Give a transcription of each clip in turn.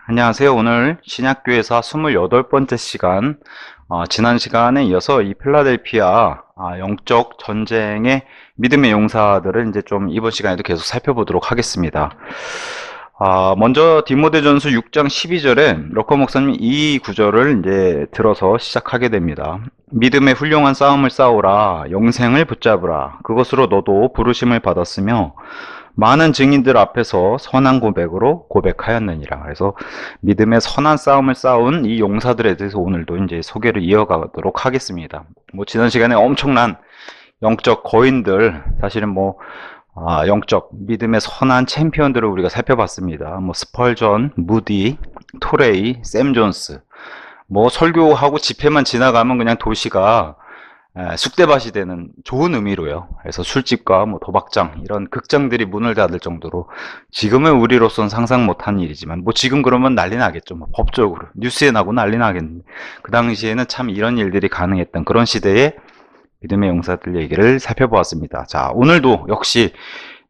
안녕하세요. 오늘 신약교회사 28번째 시간, 지난 시간에 이어서 이 필라델피아 영적 전쟁의 믿음의 용사들을 이제 좀 이번 시간에도 계속 살펴보도록 하겠습니다. 먼저 디모데전서 6장 12절에 러커 목사님이 이 구절을 이제 들어서 시작하게 됩니다. 믿음의 훌륭한 싸움을 싸우라, 영생을 붙잡으라. 그것으로 너도 부르심을 받았으며 많은 증인들 앞에서 선한 고백으로 고백하였느니라. 그래서 믿음의 선한 싸움을 싸운 이 용사들에 대해서 오늘도 이제 소개를 이어가도록 하겠습니다. 지난 시간에 엄청난 영적 거인들, 사실은 영적 믿음의 선한 챔피언들을 우리가 살펴봤습니다. 스펄전, 무디, 토레이, 샘 존스. 설교하고 집회만 지나가면 그냥 도시가 쑥대밭이 되는 좋은 의미로요. 그래서 술집과 도박장 이런 극장들이 문을 닫을 정도로 지금의 우리로서는 상상 못한 일이지만 지금 그러면 난리 나겠죠. 법적으로 뉴스에 나고 난리 나겠는데 그 당시에는 참 이런 일들이 가능했던 그런 시대에 믿음의 용사들 얘기를 살펴보았습니다. 자, 오늘도 역시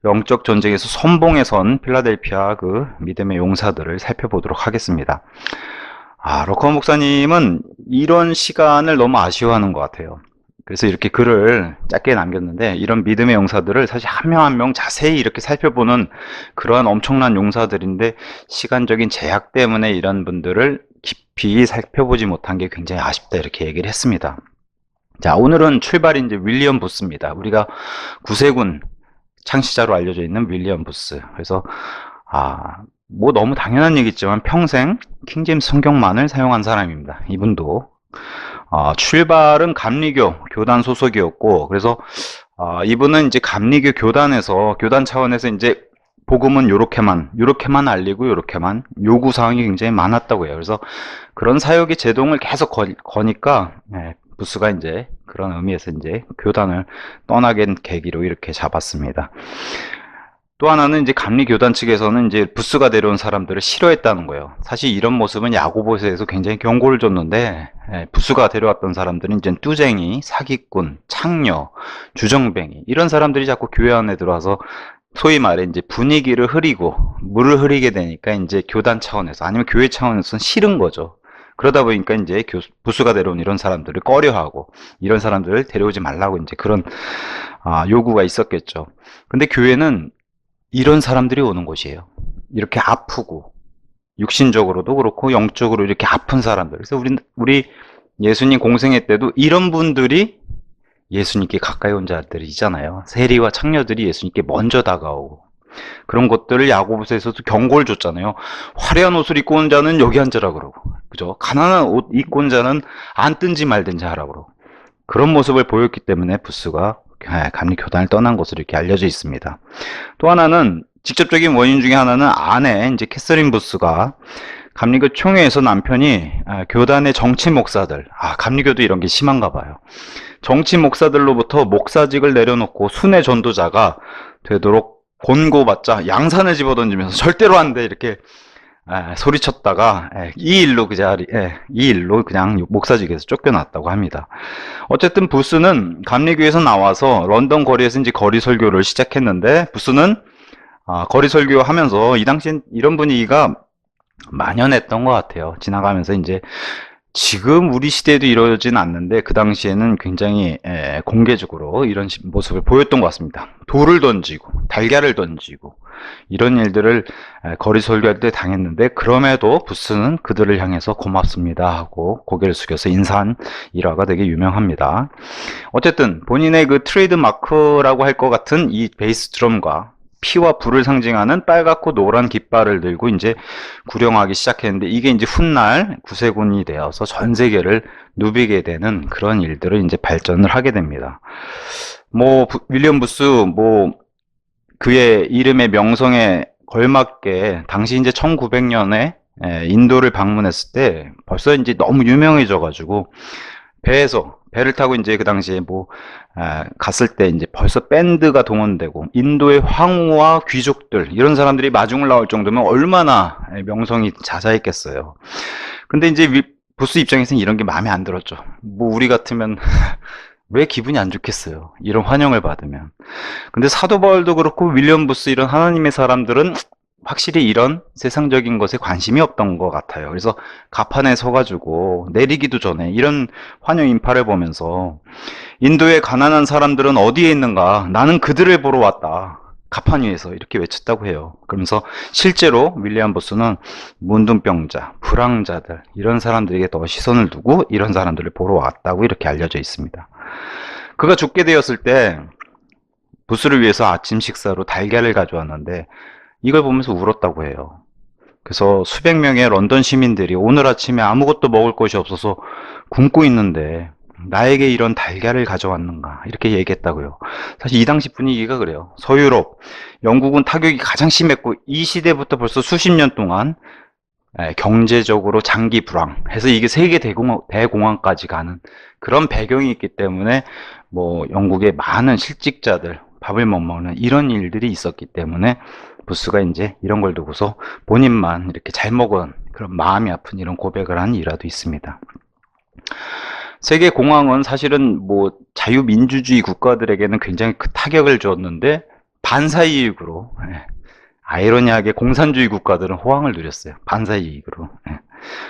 영적 전쟁에서 선봉에 선 필라델피아 그 믿음의 용사들을 살펴보도록 하겠습니다. 러커 목사님은 이런 시간을 너무 아쉬워하는 것 같아요. 그래서 이렇게 글을 짧게 남겼는데, 이런 믿음의 용사들을 사실 한 명 한 명 자세히 이렇게 살펴보는 그러한 엄청난 용사들인데 시간적인 제약 때문에 이런 분들을 깊이 살펴보지 못한 게 굉장히 아쉽다, 이렇게 얘기를 했습니다. 자, 오늘은 출발이 이제 윌리엄 부스입니다. 우리가 구세군 창시자로 알려져 있는 윌리엄 부스. 그래서 너무 당연한 얘기지만 평생 킹제임스 성경만을 사용한 사람입니다. 이분도 출발은 감리교 교단 소속이었고, 그래서 이분은 이제 감리교 교단 차원에서 이제 복음은 요렇게만 알리고 요렇게만 요구 사항이 굉장히 많았다고 해요. 그래서 그런 사역의 제동을 계속 거니까 부스가 이제 그런 의미에서 이제 교단을 떠나게 된 계기로 이렇게 잡았습니다. 또 하나는 이제 감리교단 측에서는 이제 부스가 데려온 사람들을 싫어했다는 거예요. 사실 이런 모습은 야고보서에서 굉장히 경고를 줬는데, 부스가 데려왔던 사람들은 이제 뚜쟁이, 사기꾼, 창녀, 주정뱅이 이런 사람들이 자꾸 교회 안에 들어와서 소위 말해 이제 분위기를 흐리고 물을 흐리게 되니까 이제 교단 차원에서 아니면 교회 차원에서는 싫은 거죠. 그러다 보니까 이제 부스가 데려온 이런 사람들을 꺼려하고 이런 사람들을 데려오지 말라고 이제 그런 요구가 있었겠죠. 근데 교회는 이런 사람들이 오는 곳이에요. 이렇게 아프고 육신적으로도 그렇고 영적으로 이렇게 아픈 사람들. 그래서 우리 예수님 공생애 때도 이런 분들이 예수님께 가까이 온 자들이잖아요. 세리와 창녀들이 예수님께 먼저 다가오고, 그런 것들을 야고보서에서도 경고를 줬잖아요. 화려한 옷을 입고 온 자는 여기 앉으라 그러고, 그죠? 가난한 옷 입고 온 자는 앉든지 말든지 하라 그러고, 그런 모습을 보였기 때문에 부스가 감리교단을 떠난 것으로 이렇게 알려져 있습니다. 또 하나는 직접적인 원인 중에 하나는 아내 이제 캐서린 부스가 감리교 총회에서 남편이 교단의 정치 목사들, 감리교도 이런 게 심한가 봐요. 정치 목사들로부터 목사직을 내려놓고 순회 전도자가 되도록 권고받자 양산을 집어던지면서 절대로 안 돼 이렇게 소리쳤다가 이 일로 그냥 목사직에서 쫓겨났다고 합니다. 어쨌든 부스는 감리교에서 나와서 런던 거리에서 이제 거리 설교를 시작했는데, 부스는 거리 설교하면서 이 당시엔 이런 분위기가 만연했던 것 같아요. 지나가면서 이제 지금 우리 시대에도 이러진 않는데 그 당시에는 굉장히 공개적으로 이런 모습을 보였던 것 같습니다. 돌을 던지고 달걀을 던지고 이런 일들을 거리 설교할 때 당했는데, 그럼에도 부스는 그들을 향해서 고맙습니다 하고 고개를 숙여서 인사한 일화가 되게 유명합니다. 어쨌든 본인의 그 트레이드 마크라고 할 것 같은 이 베이스 드럼과 피와 불을 상징하는 빨갛고 노란 깃발을 들고 이제 구령하기 시작했는데, 이게 이제 훗날 구세군이 되어서 전 세계를 누비게 되는 그런 일들을 이제 발전을 하게 됩니다. 윌리엄 부스 그의 이름의 명성에 걸맞게 당시 이제 1900년에 인도를 방문했을 때 벌써 이제 너무 유명해져 가지고 배를 타고 이제 그 당시에 갔을 때 이제 벌써 밴드가 동원되고 인도의 황후와 귀족들 이런 사람들이 마중을 나올 정도면 얼마나 명성이 자자했겠어요. 근데 이제 부스 입장에서는 이런 게 마음에 안 들었죠. 우리 같으면 왜 기분이 안 좋겠어요, 이런 환영을 받으면. 근데 사도 바울도 그렇고 윌리엄 부스 이런 하나님의 사람들은 확실히 이런 세상적인 것에 관심이 없던 것 같아요. 그래서 가판에 서가지고 내리기도 전에 이런 환영 인파를 보면서 인도의 가난한 사람들은 어디에 있는가? 나는 그들을 보러 왔다. 가판 위에서 이렇게 외쳤다고 해요. 그러면서 실제로 윌리엄 보스는 문둥병자, 불황자들 이런 사람들에게 더 시선을 두고 이런 사람들을 보러 왔다고 이렇게 알려져 있습니다. 그가 죽게 되었을 때 부스를 위해서 아침 식사로 달걀을 가져왔는데 이걸 보면서 울었다고 해요. 그래서 수백 명의 런던 시민들이 오늘 아침에 아무것도 먹을 것이 없어서 굶고 있는데 나에게 이런 달걀을 가져왔는가 이렇게 얘기했다고요. 사실 이 당시 분위기가 그래요. 서유럽, 영국은 타격이 가장 심했고 이 시대부터 벌써 수십 년 동안 경제적으로 장기 불황 해서 이게 세계 대공황까지 가는 그런 배경이 있기 때문에 뭐 영국의 많은 실직자들 밥을 못 먹는 이런 일들이 있었기 때문에 부스가 이제 이런 걸 두고서 본인만 이렇게 잘 먹은 그런 마음이 아픈 이런 고백을 한 일화도 있습니다. 세계 공황은 사실은 뭐 자유민주주의 국가들에게는 굉장히 큰 타격을 줬는데 반사이익으로 아이러니하게 공산주의 국가들은 호황을 누렸어요. 반사이익으로.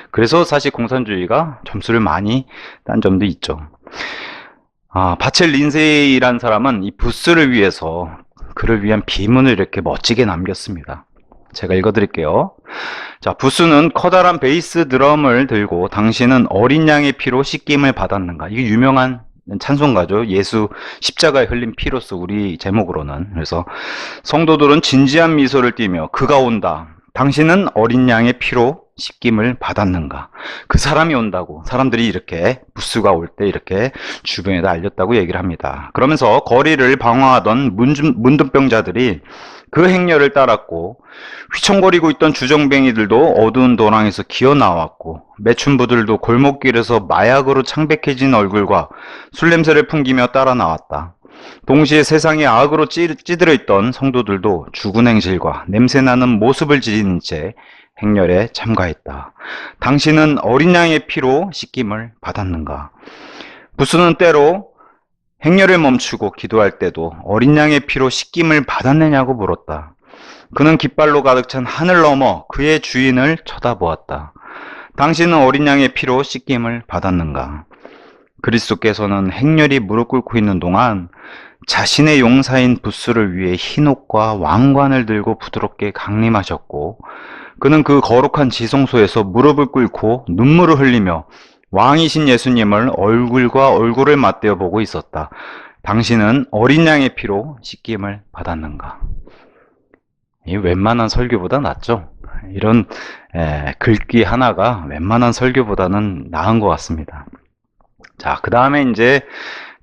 그래서 사실 공산주의가 점수를 많이 딴 점도 있죠. 바첼 린세이라는 사람은 이 부스를 위해서 그를 위한 비문을 이렇게 멋지게 남겼습니다. 제가 읽어드릴게요. 자, 부스는 커다란 베이스 드럼을 들고 당신은 어린 양의 피로 씻김을 받았는가. 이게 유명한 찬송가죠. 예수 십자가에 흘린 피로서 우리 제목으로는. 그래서 성도들은 진지한 미소를 띠며 그가 온다. 당신은 어린 양의 피로 씻김을 받았는가. 그 사람이 온다고 사람들이 이렇게 부스가 올 때 이렇게 주변에다 알렸다고 얘기를 합니다. 그러면서 거리를 방황하던 문둥병자들이 그 행렬을 따랐고 휘청거리고 있던 주정뱅이들도 어두운 도랑에서 기어 나왔고 매춘부들도 골목길에서 마약으로 창백해진 얼굴과 술 냄새를 풍기며 따라 나왔다. 동시에 세상에 악으로 찌들어 있던 성도들도 죽은 행실과 냄새나는 모습을 지닌 채 행렬에 참가했다. 당신은 어린 양의 피로 씻김을 받았는가? 부스는 때로 행렬을 멈추고 기도할 때도 어린 양의 피로 씻김을 받았느냐고 물었다. 그는 깃발로 가득 찬 하늘 너머 그의 주인을 쳐다보았다. 당신은 어린 양의 피로 씻김을 받았는가? 그리스도께서는 행렬이 무릎 꿇고 있는 동안 자신의 용사인 부스를 위해 흰옷과 왕관을 들고 부드럽게 강림하셨고 그는 그 거룩한 지성소에서 무릎을 꿇고 눈물을 흘리며 왕이신 예수님을 얼굴과 얼굴을 맞대어 보고 있었다. 당신은 어린 양의 피로 씻김을 받았는가? 이 웬만한 설교보다 낫죠? 이런 글귀 하나가 웬만한 설교보다는 나은 것 같습니다. 자, 그 다음에 이제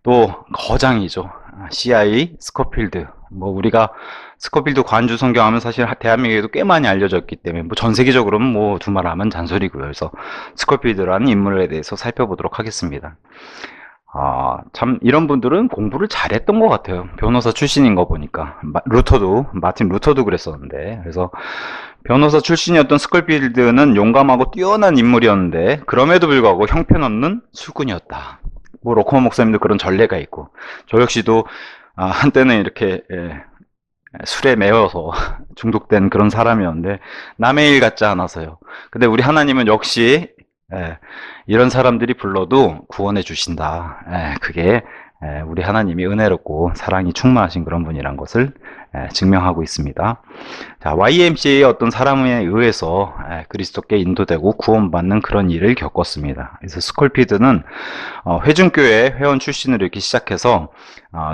또 거장이죠. CI 스코필드. 뭐 우리가 스코필드 관주 성경하면 사실 대한민국에도 꽤 많이 알려졌기 때문에 뭐 전 세계적으로는 뭐 두말하면 잔소리고요. 그래서 스코필드라는 인물에 대해서 살펴보도록 하겠습니다. 참 이런 분들은 공부를 잘했던 것 같아요. 변호사 출신인 거 보니까 마틴 루터도 그랬었는데 그래서 변호사 출신이었던 스콜필드는 용감하고 뛰어난 인물이었는데 그럼에도 불구하고 형편없는 술꾼이었다. 뭐 로커먼 목사님도 그런 전례가 있고 저 역시도 한때는 이렇게 술에 매여서 중독된 그런 사람이었는데 남의 일 같지 않아서요. 근데 우리 하나님은 역시 이런 사람들이 불러도 구원해 주신다. 그게 우리 하나님이 은혜롭고 사랑이 충만하신 그런 분이란 것을 증명하고 있습니다. 자, YMCA의 어떤 사람에 의해서 그리스도께 인도되고 구원받는 그런 일을 겪었습니다. 그래서 스콜피드는 회중교회 회원 출신으로 이렇게 시작해서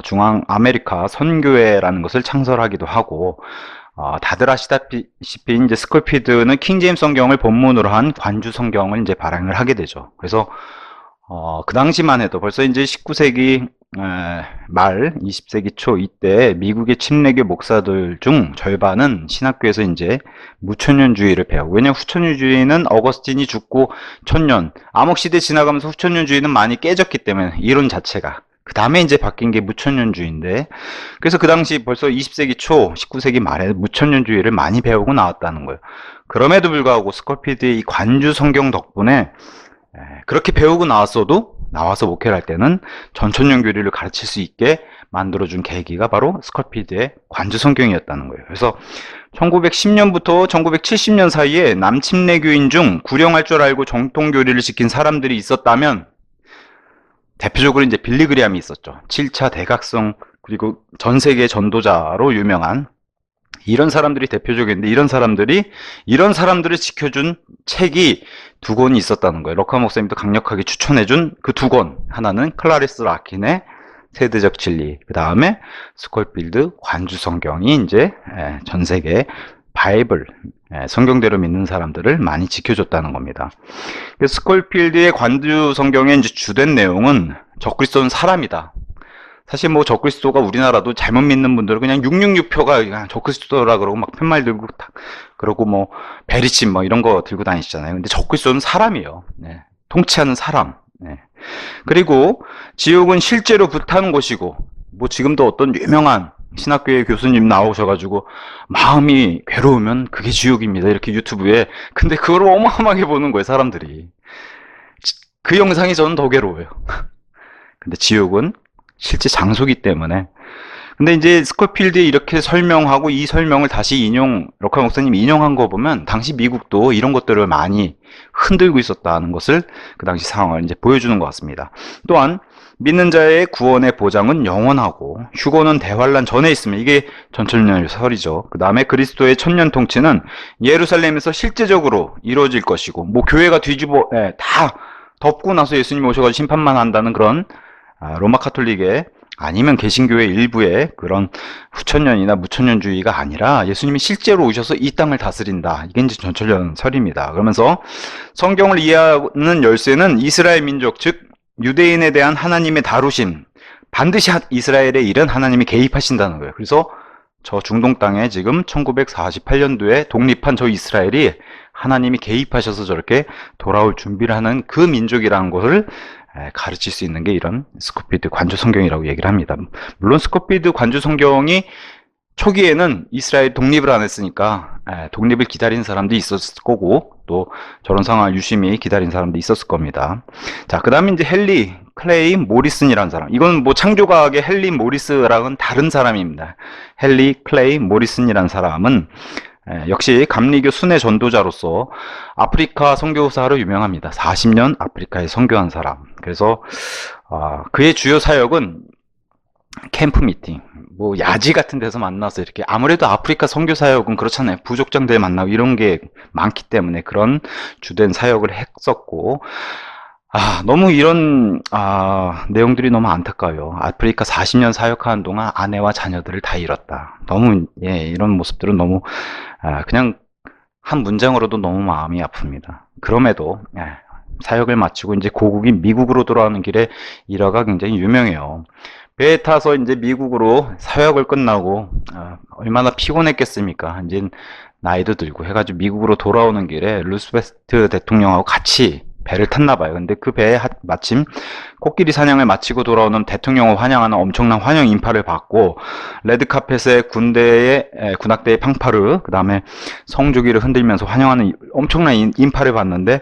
중앙 아메리카 선교회라는 것을 창설하기도 하고 다들 아시다시피 이제 스콜피드는 킹제임스 성경을 본문으로 한 관주 성경을 이제 발행을 하게 되죠. 그래서 그 당시만 해도 벌써 이제 19세기 말 20세기 초 이때 미국의 침례교 목사들 중 절반은 신학교에서 이제 무천년주의를 배우고 왜냐면 후천년주의는 어거스틴이 죽고 천년 암흑시대 지나가면서 후천년주의는 많이 깨졌기 때문에 이론 자체가 그 다음에 이제 바뀐 게 무천년주의인데 그래서 그 당시 벌써 20세기 초 19세기 말에 무천년주의를 많이 배우고 나왔다는 거예요. 그럼에도 불구하고 스콜피드의 이 관주 성경 덕분에 그렇게 배우고 나왔어도 나와서 목회를 할 때는 전천년교리를 가르칠 수 있게 만들어준 계기가 바로 스콜피드의 관주 성경이었다는 거예요. 그래서 1910년부터 1970년 사이에 남침례교인 중 구령할 줄 알고 정통교리를 지킨 사람들이 있었다면 대표적으로 이제 빌리그리암이 있었죠. 7차 대각성 그리고 전 세계 전도자로 유명한 이런 사람들이 대표적인데 이런 사람들을 지켜준 책이 두 권이 있었다는 거예요. 럭하 목사님도 강력하게 추천해준 그 두 권. 하나는 클라리스 라킨의 세대적 진리, 그 다음에 스콜필드 관주 성경이 이제 전 세계 바이블 성경대로 믿는 사람들을 많이 지켜줬다는 겁니다. 스콜필드의 관주 성경의 이제 주된 내용은 적그리스도는 사람이다. 사실 뭐 적그리스도가 우리나라도 잘못 믿는 분들은 그냥 666표가 그냥 적그리스도라 그러고 막 팻말 들고 그러고 뭐 베리침 뭐 이런 거 들고 다니시잖아요. 근데 적그리스도는 사람이에요. 네. 통치하는 사람. 네. 그리고 지옥은 실제로 불타는 곳이고 뭐 지금도 어떤 유명한 신학교의 교수님 나오셔가지고 마음이 괴로우면 그게 지옥입니다. 이렇게 유튜브에. 근데 그걸 어마어마하게 보는 거예요, 사람들이. 그 영상이 저는 더 괴로워요. 근데 지옥은 실제 장소기 때문에. 근데 이제 스코필드에 이렇게 설명하고 이 설명을 다시 럭하 목사님이 인용한 거 보면 당시 미국도 이런 것들을 많이 흔들고 있었다는 것을 그 당시 상황을 이제 보여주는 것 같습니다. 또한 믿는 자의 구원의 보장은 영원하고 휴거는 대환란 전에 있으면 이게 전천년설이죠. 그 다음에 그리스도의 천년 통치는 예루살렘에서 실제적으로 이루어질 것이고 뭐 교회가 다 덮고 나서 예수님이 오셔가지고 심판만 한다는 그런 로마 카톨릭의 아니면 개신교의 일부의 그런 후천년이나 무천년주의가 아니라 예수님이 실제로 오셔서 이 땅을 다스린다. 이게 이제 전천년설입니다. 그러면서 성경을 이해하는 열쇠는 이스라엘 민족, 즉 유대인에 대한 하나님의 다루심, 반드시 이스라엘의 일은 하나님이 개입하신다는 거예요. 그래서 저 중동 땅에 지금 1948년도에 독립한 저 이스라엘이 하나님이 개입하셔서 저렇게 돌아올 준비를 하는 그 민족이라는 것을 가르칠 수 있는 게 이런 스코필드 관주 성경이라고 얘기를 합니다. 물론 스코필드 관주 성경이 초기에는 이스라엘 독립을 안 했으니까 독립을 기다리는 사람도 있었을 거고 또 저런 상황을 유심히 기다린 사람도 있었을 겁니다. 자, 그 다음에 이제 헨리 클레이 모리슨이라는 사람. 이건 뭐 창조과학의 헨리 모리스랑은 다른 사람입니다. 헨리 클레이 모리슨이라는 사람은 역시 감리교 순회 전도자로서 아프리카 선교사로 유명합니다. 40년 아프리카에 선교한 사람. 그래서 그의 주요 사역은 캠프 미팅, 뭐 야지 같은 데서 만나서 이렇게 아무래도 아프리카 선교 사역은 그렇잖아요. 부족장들 만나고 이런 게 많기 때문에 그런 주된 사역을 했었고 너무 이런 내용들이 너무 안타까워요. 아프리카 40년 사역하는 동안 아내와 자녀들을 다 잃었다. 너무 이런 모습들은 너무 그냥 한 문장으로도 너무 마음이 아픕니다. 그럼에도 사역을 마치고 이제 고국인 미국으로 돌아오는 길에 일화가 굉장히 유명해요. 배에 타서 이제 미국으로 사역을 끝나고 얼마나 피곤했겠습니까? 이제 나이도 들고 해가지고 미국으로 돌아오는 길에 루스베스트 대통령하고 같이 배를 탔나 봐요. 근데 그 배에 마침 코끼리 사냥을 마치고 돌아오는 대통령을 환영하는 엄청난 환영 인파를 받고 레드카펫에 군악대의 팡파르, 그 다음에 성조기를 흔들면서 환영하는 엄청난 인파를 받는데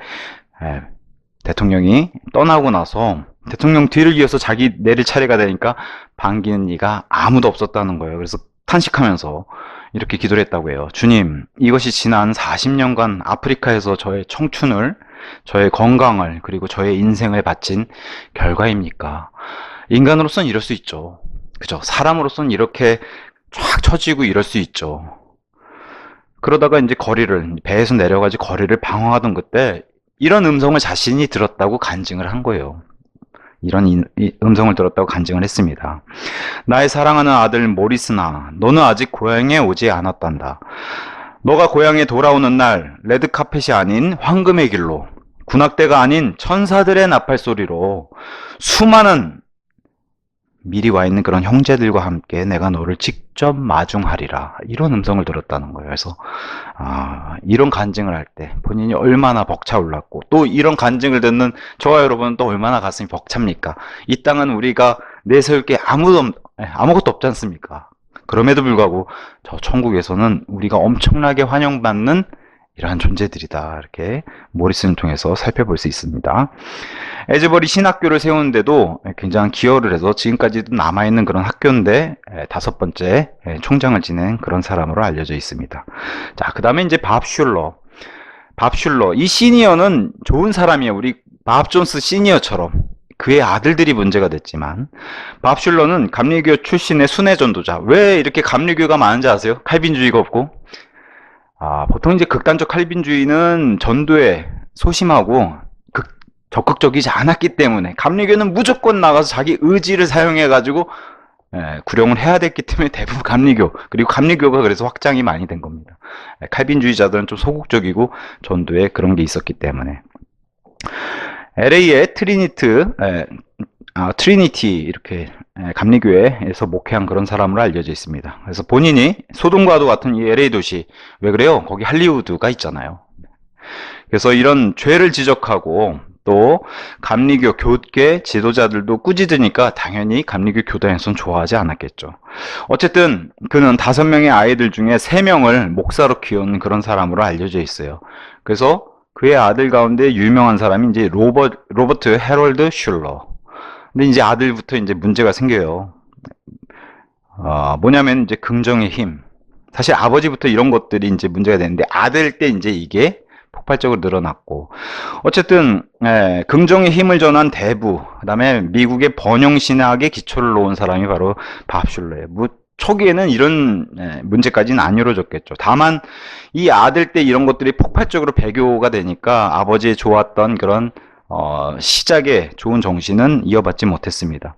대통령이 떠나고 나서 대통령 뒤를 이어서 자기 내릴 차례가 되니까 반기는 이가 아무도 없었다는 거예요. 그래서 탄식하면서 이렇게 기도를 했다고 해요. 주님, 이것이 지난 40년간 아프리카에서 저의 청춘을, 저의 건강을, 그리고 저의 인생을 바친 결과입니까? 인간으로서는 이럴 수 있죠. 그죠? 사람으로서는 이렇게 쫙 처지고 이럴 수 있죠. 그러다가 이제 배에서 내려가지고 거리를 방황하던 그때 이런 음성을 자신이 들었다고 간증을 한 거예요. 이런 음성을 들었다고 간증을 했습니다. 나의 사랑하는 아들 모리스나, 너는 아직 고향에 오지 않았단다. 너가 고향에 돌아오는 날 레드카펫이 아닌 황금의 길로, 군악대가 아닌 천사들의 나팔 소리로 수많은 미리 와 있는 그런 형제들과 함께 내가 너를 직접 마중하리라. 이런 음성을 들었다는 거예요. 그래서 이런 간증을 할 때 본인이 얼마나 벅차올랐고 또 이런 간증을 듣는 저와 여러분은 또 얼마나 가슴이 벅찹니까? 이 땅은 우리가 내세울 게 아무것도 없지 않습니까? 그럼에도 불구하고 저 천국에서는 우리가 엄청나게 환영받는 이러한 존재들이다. 이렇게 모리슨을 통해서 살펴볼 수 있습니다. 에즈버리 신학교를 세우는데도 굉장히 기여를 해서 지금까지도 남아있는 그런 학교인데 5번째 총장을 지낸 그런 사람으로 알려져 있습니다. 자, 그 다음에 이제 밥 슐러. 이 시니어는 좋은 사람이에요. 우리 밥 존스 시니어처럼. 그의 아들들이 문제가 됐지만 밥 슐러는 감리교 출신의 순회 전도자. 왜 이렇게 감리교가 많은지 아세요? 칼빈주의가 없고. 보통 이제 극단적 칼빈주의는 전도에 소심하고 적극적이지 않았기 때문에 감리교는 무조건 나가서 자기 의지를 사용해 가지고 구령을 해야 됐기 때문에 대부분 감리교, 그리고 감리교가 그래서 확장이 많이 된 겁니다. 칼빈주의자들은 좀 소극적이고 전도에 그런 게 있었기 때문에. LA의 트리니티 이렇게 감리교회에서 목회한 그런 사람으로 알려져 있습니다. 그래서 본인이 소돔과도 같은 이 LA 도시, 왜 그래요? 거기 할리우드가 있잖아요. 그래서 이런 죄를 지적하고 또 감리교 교계 지도자들도 꾸짖으니까 당연히 감리교 교단에서는 좋아하지 않았겠죠. 어쨌든 그는 5명의 아이들 중에 3명을 목사로 키운 그런 사람으로 알려져 있어요. 그래서 그의 아들 가운데 유명한 사람이 이제 로버트 헤럴드 슐러. 근데 이제 아들부터 이제 문제가 생겨요. 뭐냐면 이제 긍정의 힘. 사실 아버지부터 이런 것들이 이제 문제가 되는데 아들 때 이제 이게 폭발적으로 늘어났고, 어쨌든 긍정의 힘을 전한 대부, 그다음에 미국의 번영 신학의 기초를 놓은 사람이 바로 밥 슐러예요. 초기에는 이런 문제까지는 안 이루어졌겠죠. 다만 이 아들 때 이런 것들이 폭발적으로 배교가 되니까 아버지의 좋았던 그런 시작의 좋은 정신은 이어받지 못했습니다.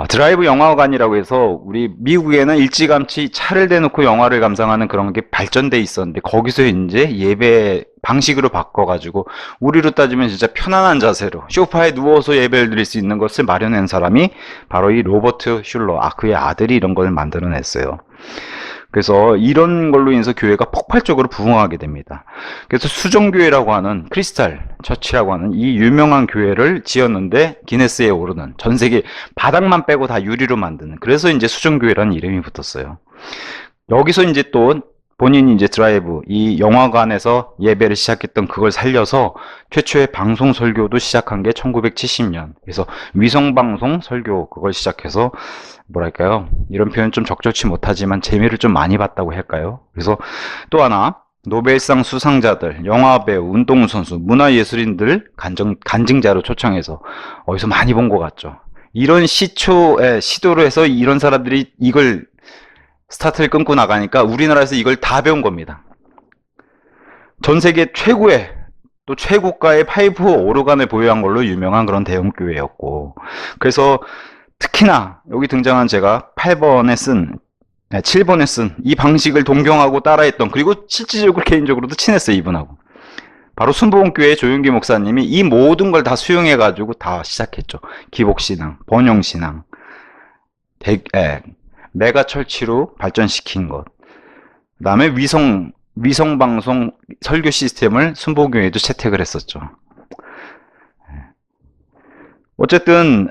드라이브 영화관이라고 해서 우리 미국에는 일찌감치 차를 대놓고 영화를 감상하는 그런 게 발전돼 있었는데 거기서 이제 예배 방식으로 바꿔가지고 우리로 따지면 진짜 편안한 자세로 소파에 누워서 예배를 드릴 수 있는 것을 마련한 사람이 바로 이 로버트 슐러, 그의 아들이 이런 걸 만들어냈어요. 그래서 이런 걸로 인해서 교회가 폭발적으로 부흥하게 됩니다. 그래서 수정교회라고 하는 크리스탈 처치라고 하는 이 유명한 교회를 지었는데 기네스에 오르는, 전 세계 바닥만 빼고 다 유리로 만드는, 그래서 이제 수정교회라는 이름이 붙었어요. 여기서 이제 또 본인이 이제 드라이브, 이 영화관에서 예배를 시작했던 그걸 살려서 최초의 방송 설교도 시작한 게 1970년. 그래서 위성방송 설교 그걸 시작해서 뭐랄까요? 이런 표현 좀 적절치 못하지만 재미를 좀 많이 봤다고 할까요? 그래서 또 하나, 노벨상 수상자들, 영화배우, 운동선수, 문화예술인들 간증자로 초청해서 어디서 많이 본 것 같죠. 이런 시도로 해서 이런 사람들이 이걸 스타트를 끊고 나가니까 우리나라에서 이걸 다 배운 겁니다. 전 세계 최고의 또 최고가의 파이프 오르간을 보유한 걸로 유명한 그런 대형교회였고, 그래서 특히나 여기 등장한 제가 7번에 쓴 이 방식을 동경하고 따라했던, 그리고 실질적으로 개인적으로도 친했어요, 이분하고. 바로 순복음교회 조윤기 목사님이 이 모든 걸 다 수용해가지고 다 시작했죠. 기복신앙, 번영신앙, 메가철치로 발전시킨 것. 그 다음에 위성방송 설교 시스템을 순복음교회도 채택을 했었죠. 어쨌든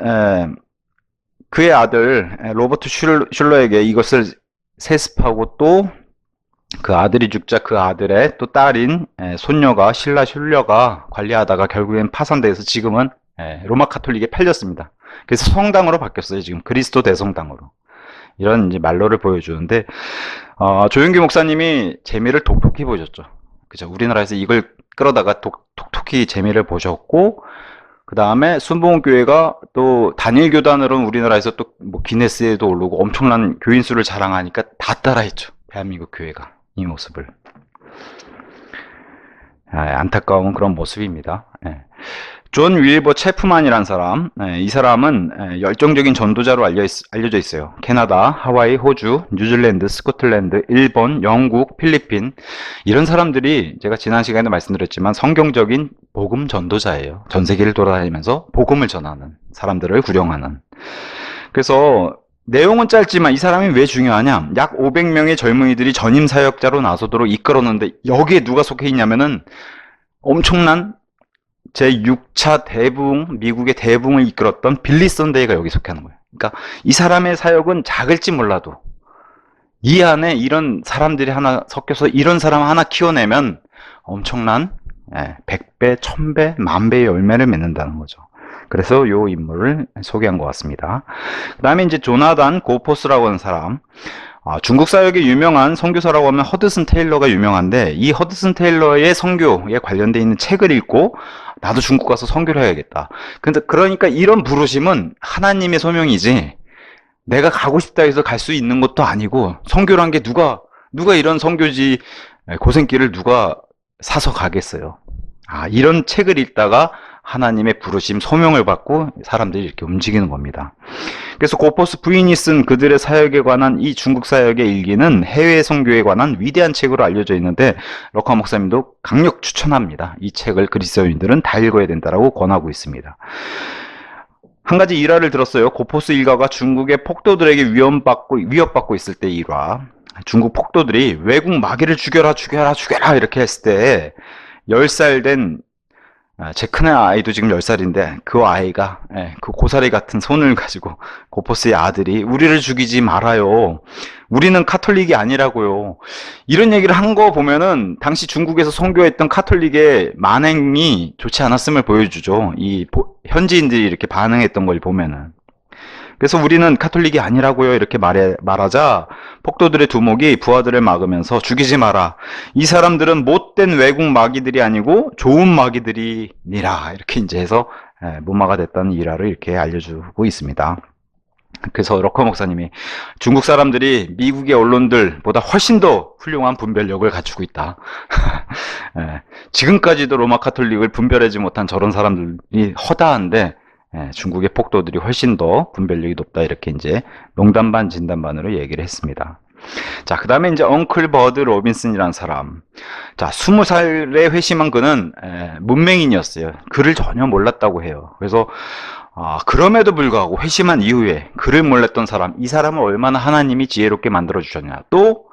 그의 아들 로버트 슐러에게 이것을 세습하고 또 그 아들이 죽자 그 아들의 또 딸인 손녀가 신라 슐러가 관리하다가 결국엔 파산돼서 지금은 로마 카톨릭에 팔렸습니다. 그래서 성당으로 바뀌었어요. 지금 그리스도 대성당으로. 이런 이제 말로를 보여주는데 조윤기 목사님이 재미를 독특히 보셨죠. 그죠? 우리나라에서 이걸 끌어다가 톡톡히 재미를 보셨고, 그 다음에 순복음교회가 또 단일 교단으로는 우리나라에서 또 뭐 기네스에도 오르고 엄청난 교인 수를 자랑하니까 다 따라했죠. 대한민국 교회가 이 모습을. 안타까운 그런 모습입니다. 존 윌버 체프만이라는 사람, 이 사람은 열정적인 전도자로 알려져 있어요. 캐나다, 하와이, 호주, 뉴질랜드, 스코틀랜드, 일본, 영국, 필리핀, 이런 사람들이 제가 지난 시간에 말씀드렸지만 성경적인 복음 전도자예요. 전 세계를 돌아다니면서 복음을 전하는 사람들을 구령하는. 그래서 내용은 짧지만 이 사람이 왜 중요하냐? 약 500명의 젊은이들이 전임 사역자로 나서도록 이끌었는데 여기에 누가 속해 있냐면은 엄청난 제6차 대붕, 미국의 대붕을 이끌었던 빌리 선데이가 여기 속하는 거예요. 그러니까 이 사람의 사역은 작을지 몰라도 이 안에 이런 사람들이 하나 섞여서 이런 사람 하나 키워내면 엄청난 100배, 1000배, 10,000배의 열매를 맺는다는 거죠. 그래서 요 인물을 소개한 것 같습니다. 그 다음에 이제 조나단 고포스라고 하는 사람, 중국 사역의 유명한 선교사라고 하면 허드슨 테일러가 유명한데, 이 허드슨 테일러의 선교에 관련되어 있는 책을 읽고 나도 중국 가서 선교를 해야겠다. 근데 그러니까 이런 부르심은 하나님의 소명이지 내가 가고 싶다 해서 갈 수 있는 것도 아니고, 선교란 게 누가 이런 선교지 고생길을 누가 사서 가겠어요. 이런 책을 읽다가 하나님의 부르심, 소명을 받고 사람들이 이렇게 움직이는 겁니다. 그래서 고포스 부인이 쓴 그들의 사역에 관한 이 중국 사역의 일기는 해외 선교에 관한 위대한 책으로 알려져 있는데, 럭커 목사님도 강력 추천합니다. 이 책을 그리스도인들은 다 읽어야 된다라고 권하고 있습니다. 한 가지 일화를 들었어요. 고포스 일가가 중국의 폭도들에게 위협받고 있을 때 일화. 중국 폭도들이 외국 마귀를 죽여라 이렇게 했을 때 10살 된 제 큰아이도 지금 10살인데 그 아이가 그 고사리 같은 손을 가지고 고포스의 아들이 우리를 죽이지 말아요. 우리는 카톨릭이 아니라고요. 이런 얘기를 한 거 보면은 당시 중국에서 선교했던 카톨릭의 만행이 좋지 않았음을 보여주죠. 이 현지인들이 이렇게 반응했던 걸 보면은. 그래서 우리는 카톨릭이 아니라고요 이렇게 말하자 폭도들의 두목이 부하들을 막으면서 죽이지 마라. 이 사람들은 못된 외국 마귀들이 아니고 좋은 마귀들이니라. 이렇게 이제 해서 못 막아냈다는 일화를 이렇게 알려주고 있습니다. 그래서 럭커 목사님이 중국 사람들이 미국의 언론들보다 훨씬 더 훌륭한 분별력을 갖추고 있다. 지금까지도 로마 카톨릭을 분별하지 못한 저런 사람들이 허다한데 중국의 폭도들이 훨씬 더 분별력이 높다. 이렇게 이제 농담 반 진담 반으로 얘기를 했습니다. 자, 그 다음에 이제 엉클 버드 로빈슨이라는 사람. 자, 20살에 회심한 그는 문맹인이었어요. 글을 전혀 몰랐다고 해요. 그래서 그럼에도 불구하고 회심한 이후에 글을 몰랐던 사람, 이 사람을 얼마나 하나님이 지혜롭게 만들어 주셨냐. 또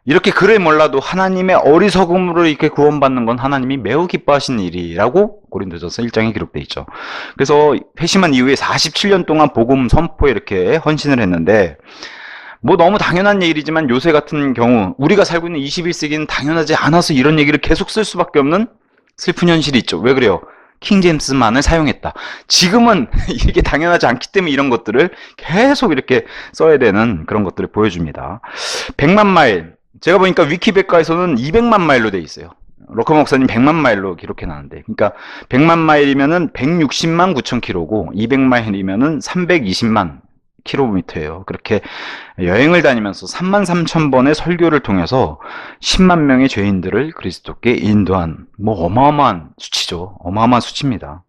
이렇게 글을 몰라도 하나님의 어리석음으로 이렇게 구원받는 건 하나님이 매우 기뻐하시는 일이라고 고린도전서 1장에 기록되어 있죠. 그래서 회심한 이후에 47년 동안 복음 선포에 이렇게 헌신을 했는데, 뭐 너무 당연한 얘기지만 요새 같은 경우 우리가 살고 있는 21세기는 당연하지 않아서 이런 얘기를 계속 쓸 수밖에 없는 슬픈 현실이 있죠. 왜 그래요? 킹제임스만을 사용했다. 지금은 이게 당연하지 않기 때문에 이런 것들을 계속 이렇게 써야 되는 그런 것들을 보여줍니다. 100만 마일. 제가 보니까 위키백과에서는 200만 마일로 돼 있어요. 럭커 목사님 100만 마일로 기록해 놨는데, 그러니까 100만 마일이면은 160만 9천 킬로고 200마일이면은 320만 킬로미터예요. 그렇게 여행을 다니면서 3만 3천 번의 설교를 통해서 10만 명의 죄인들을 그리스도께 인도한, 뭐 어마어마한 수치죠. 어마어마한 수치입니다.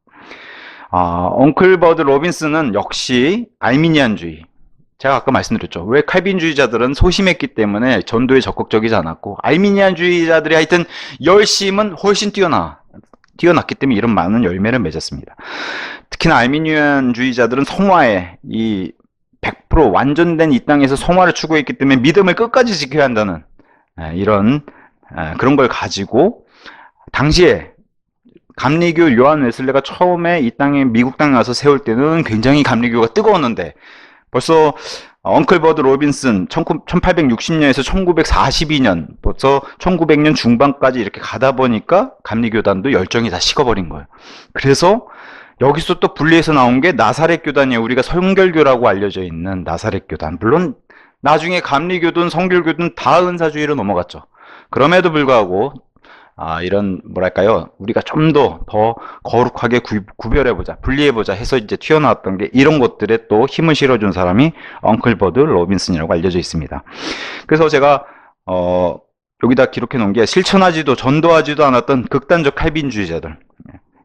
엉클 버드 로빈슨은 역시 알미니안주의. 제가 아까 말씀드렸죠. 왜 칼빈주의자들은 소심했기 때문에 전도에 적극적이지 않았고, 알미니안주의자들이 하여튼 열심은 훨씬 뛰어났기 때문에 이런 많은 열매를 맺었습니다. 특히나 알미니안주의자들은 성화에 100% 완전된 이 땅에서 성화를 추구했기 때문에 믿음을 끝까지 지켜야 한다는 이런 그런 걸 가지고, 당시에 감리교 요한 웨슬레가 처음에 이 땅에 미국 땅에 와서 세울 때는 굉장히 감리교가 뜨거웠는데, 벌써 엉클 버드 로빈슨 1860년에서 1942년 벌써 1900년 중반까지 이렇게 가다 보니까 감리교단도 열정이 다 식어버린 거예요. 그래서 여기서 또 분리해서 나온 게 나사렛 교단이에요. 우리가 성결교라고 알려져 있는 나사렛 교단. 물론 나중에 감리교든 성결교든 다 은사주의로 넘어갔죠. 그럼에도 불구하고 이런 뭐랄까요, 우리가 좀 더 거룩하게 구별해보자, 분리해보자 해서 이제 튀어나왔던 게 이런 것들에 또 힘을 실어준 사람이 엉클 버드 로빈슨이라고 알려져 있습니다. 그래서 제가 여기다 기록해 놓은 게, 실천하지도 전도하지도 않았던 극단적 칼빈주의자들,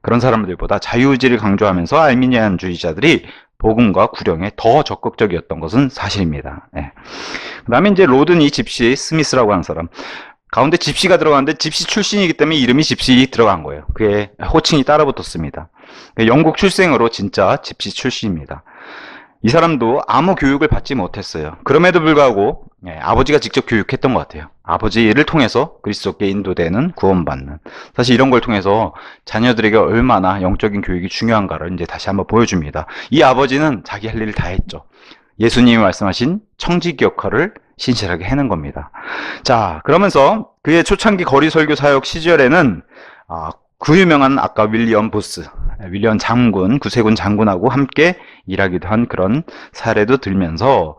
그런 사람들보다 자유의지를 강조하면서 알미니안주의자들이 복음과 구령에 더 적극적이었던 것은 사실입니다. 그 다음에 이제 로드니 집시 스미스라고 하는 사람, 가운데 집시가 들어가는데 집시 출신이기 때문에 이름이 집시 들어간 거예요. 그게 호칭이 따라붙었습니다. 영국 출생으로 진짜 집시 출신입니다. 이 사람도 아무 교육을 받지 못했어요. 그럼에도 불구하고 아버지가 직접 교육했던 것 같아요. 아버지를 통해서 그리스도께 인도되는, 구원받는. 사실 이런 걸 통해서 자녀들에게 얼마나 영적인 교육이 중요한가를 이제 다시 한번 보여줍니다. 이 아버지는 자기 할 일을 다 했죠. 예수님이 말씀하신 청지기 역할을 신실하게 해낸 겁니다. 자, 그러면서 그의 초창기 거리 설교 사역 시절에는 그 유명한 아까 윌리엄 보스, 윌리엄 장군, 구세군 장군하고 함께 일하기도 한 그런 사례도 들면서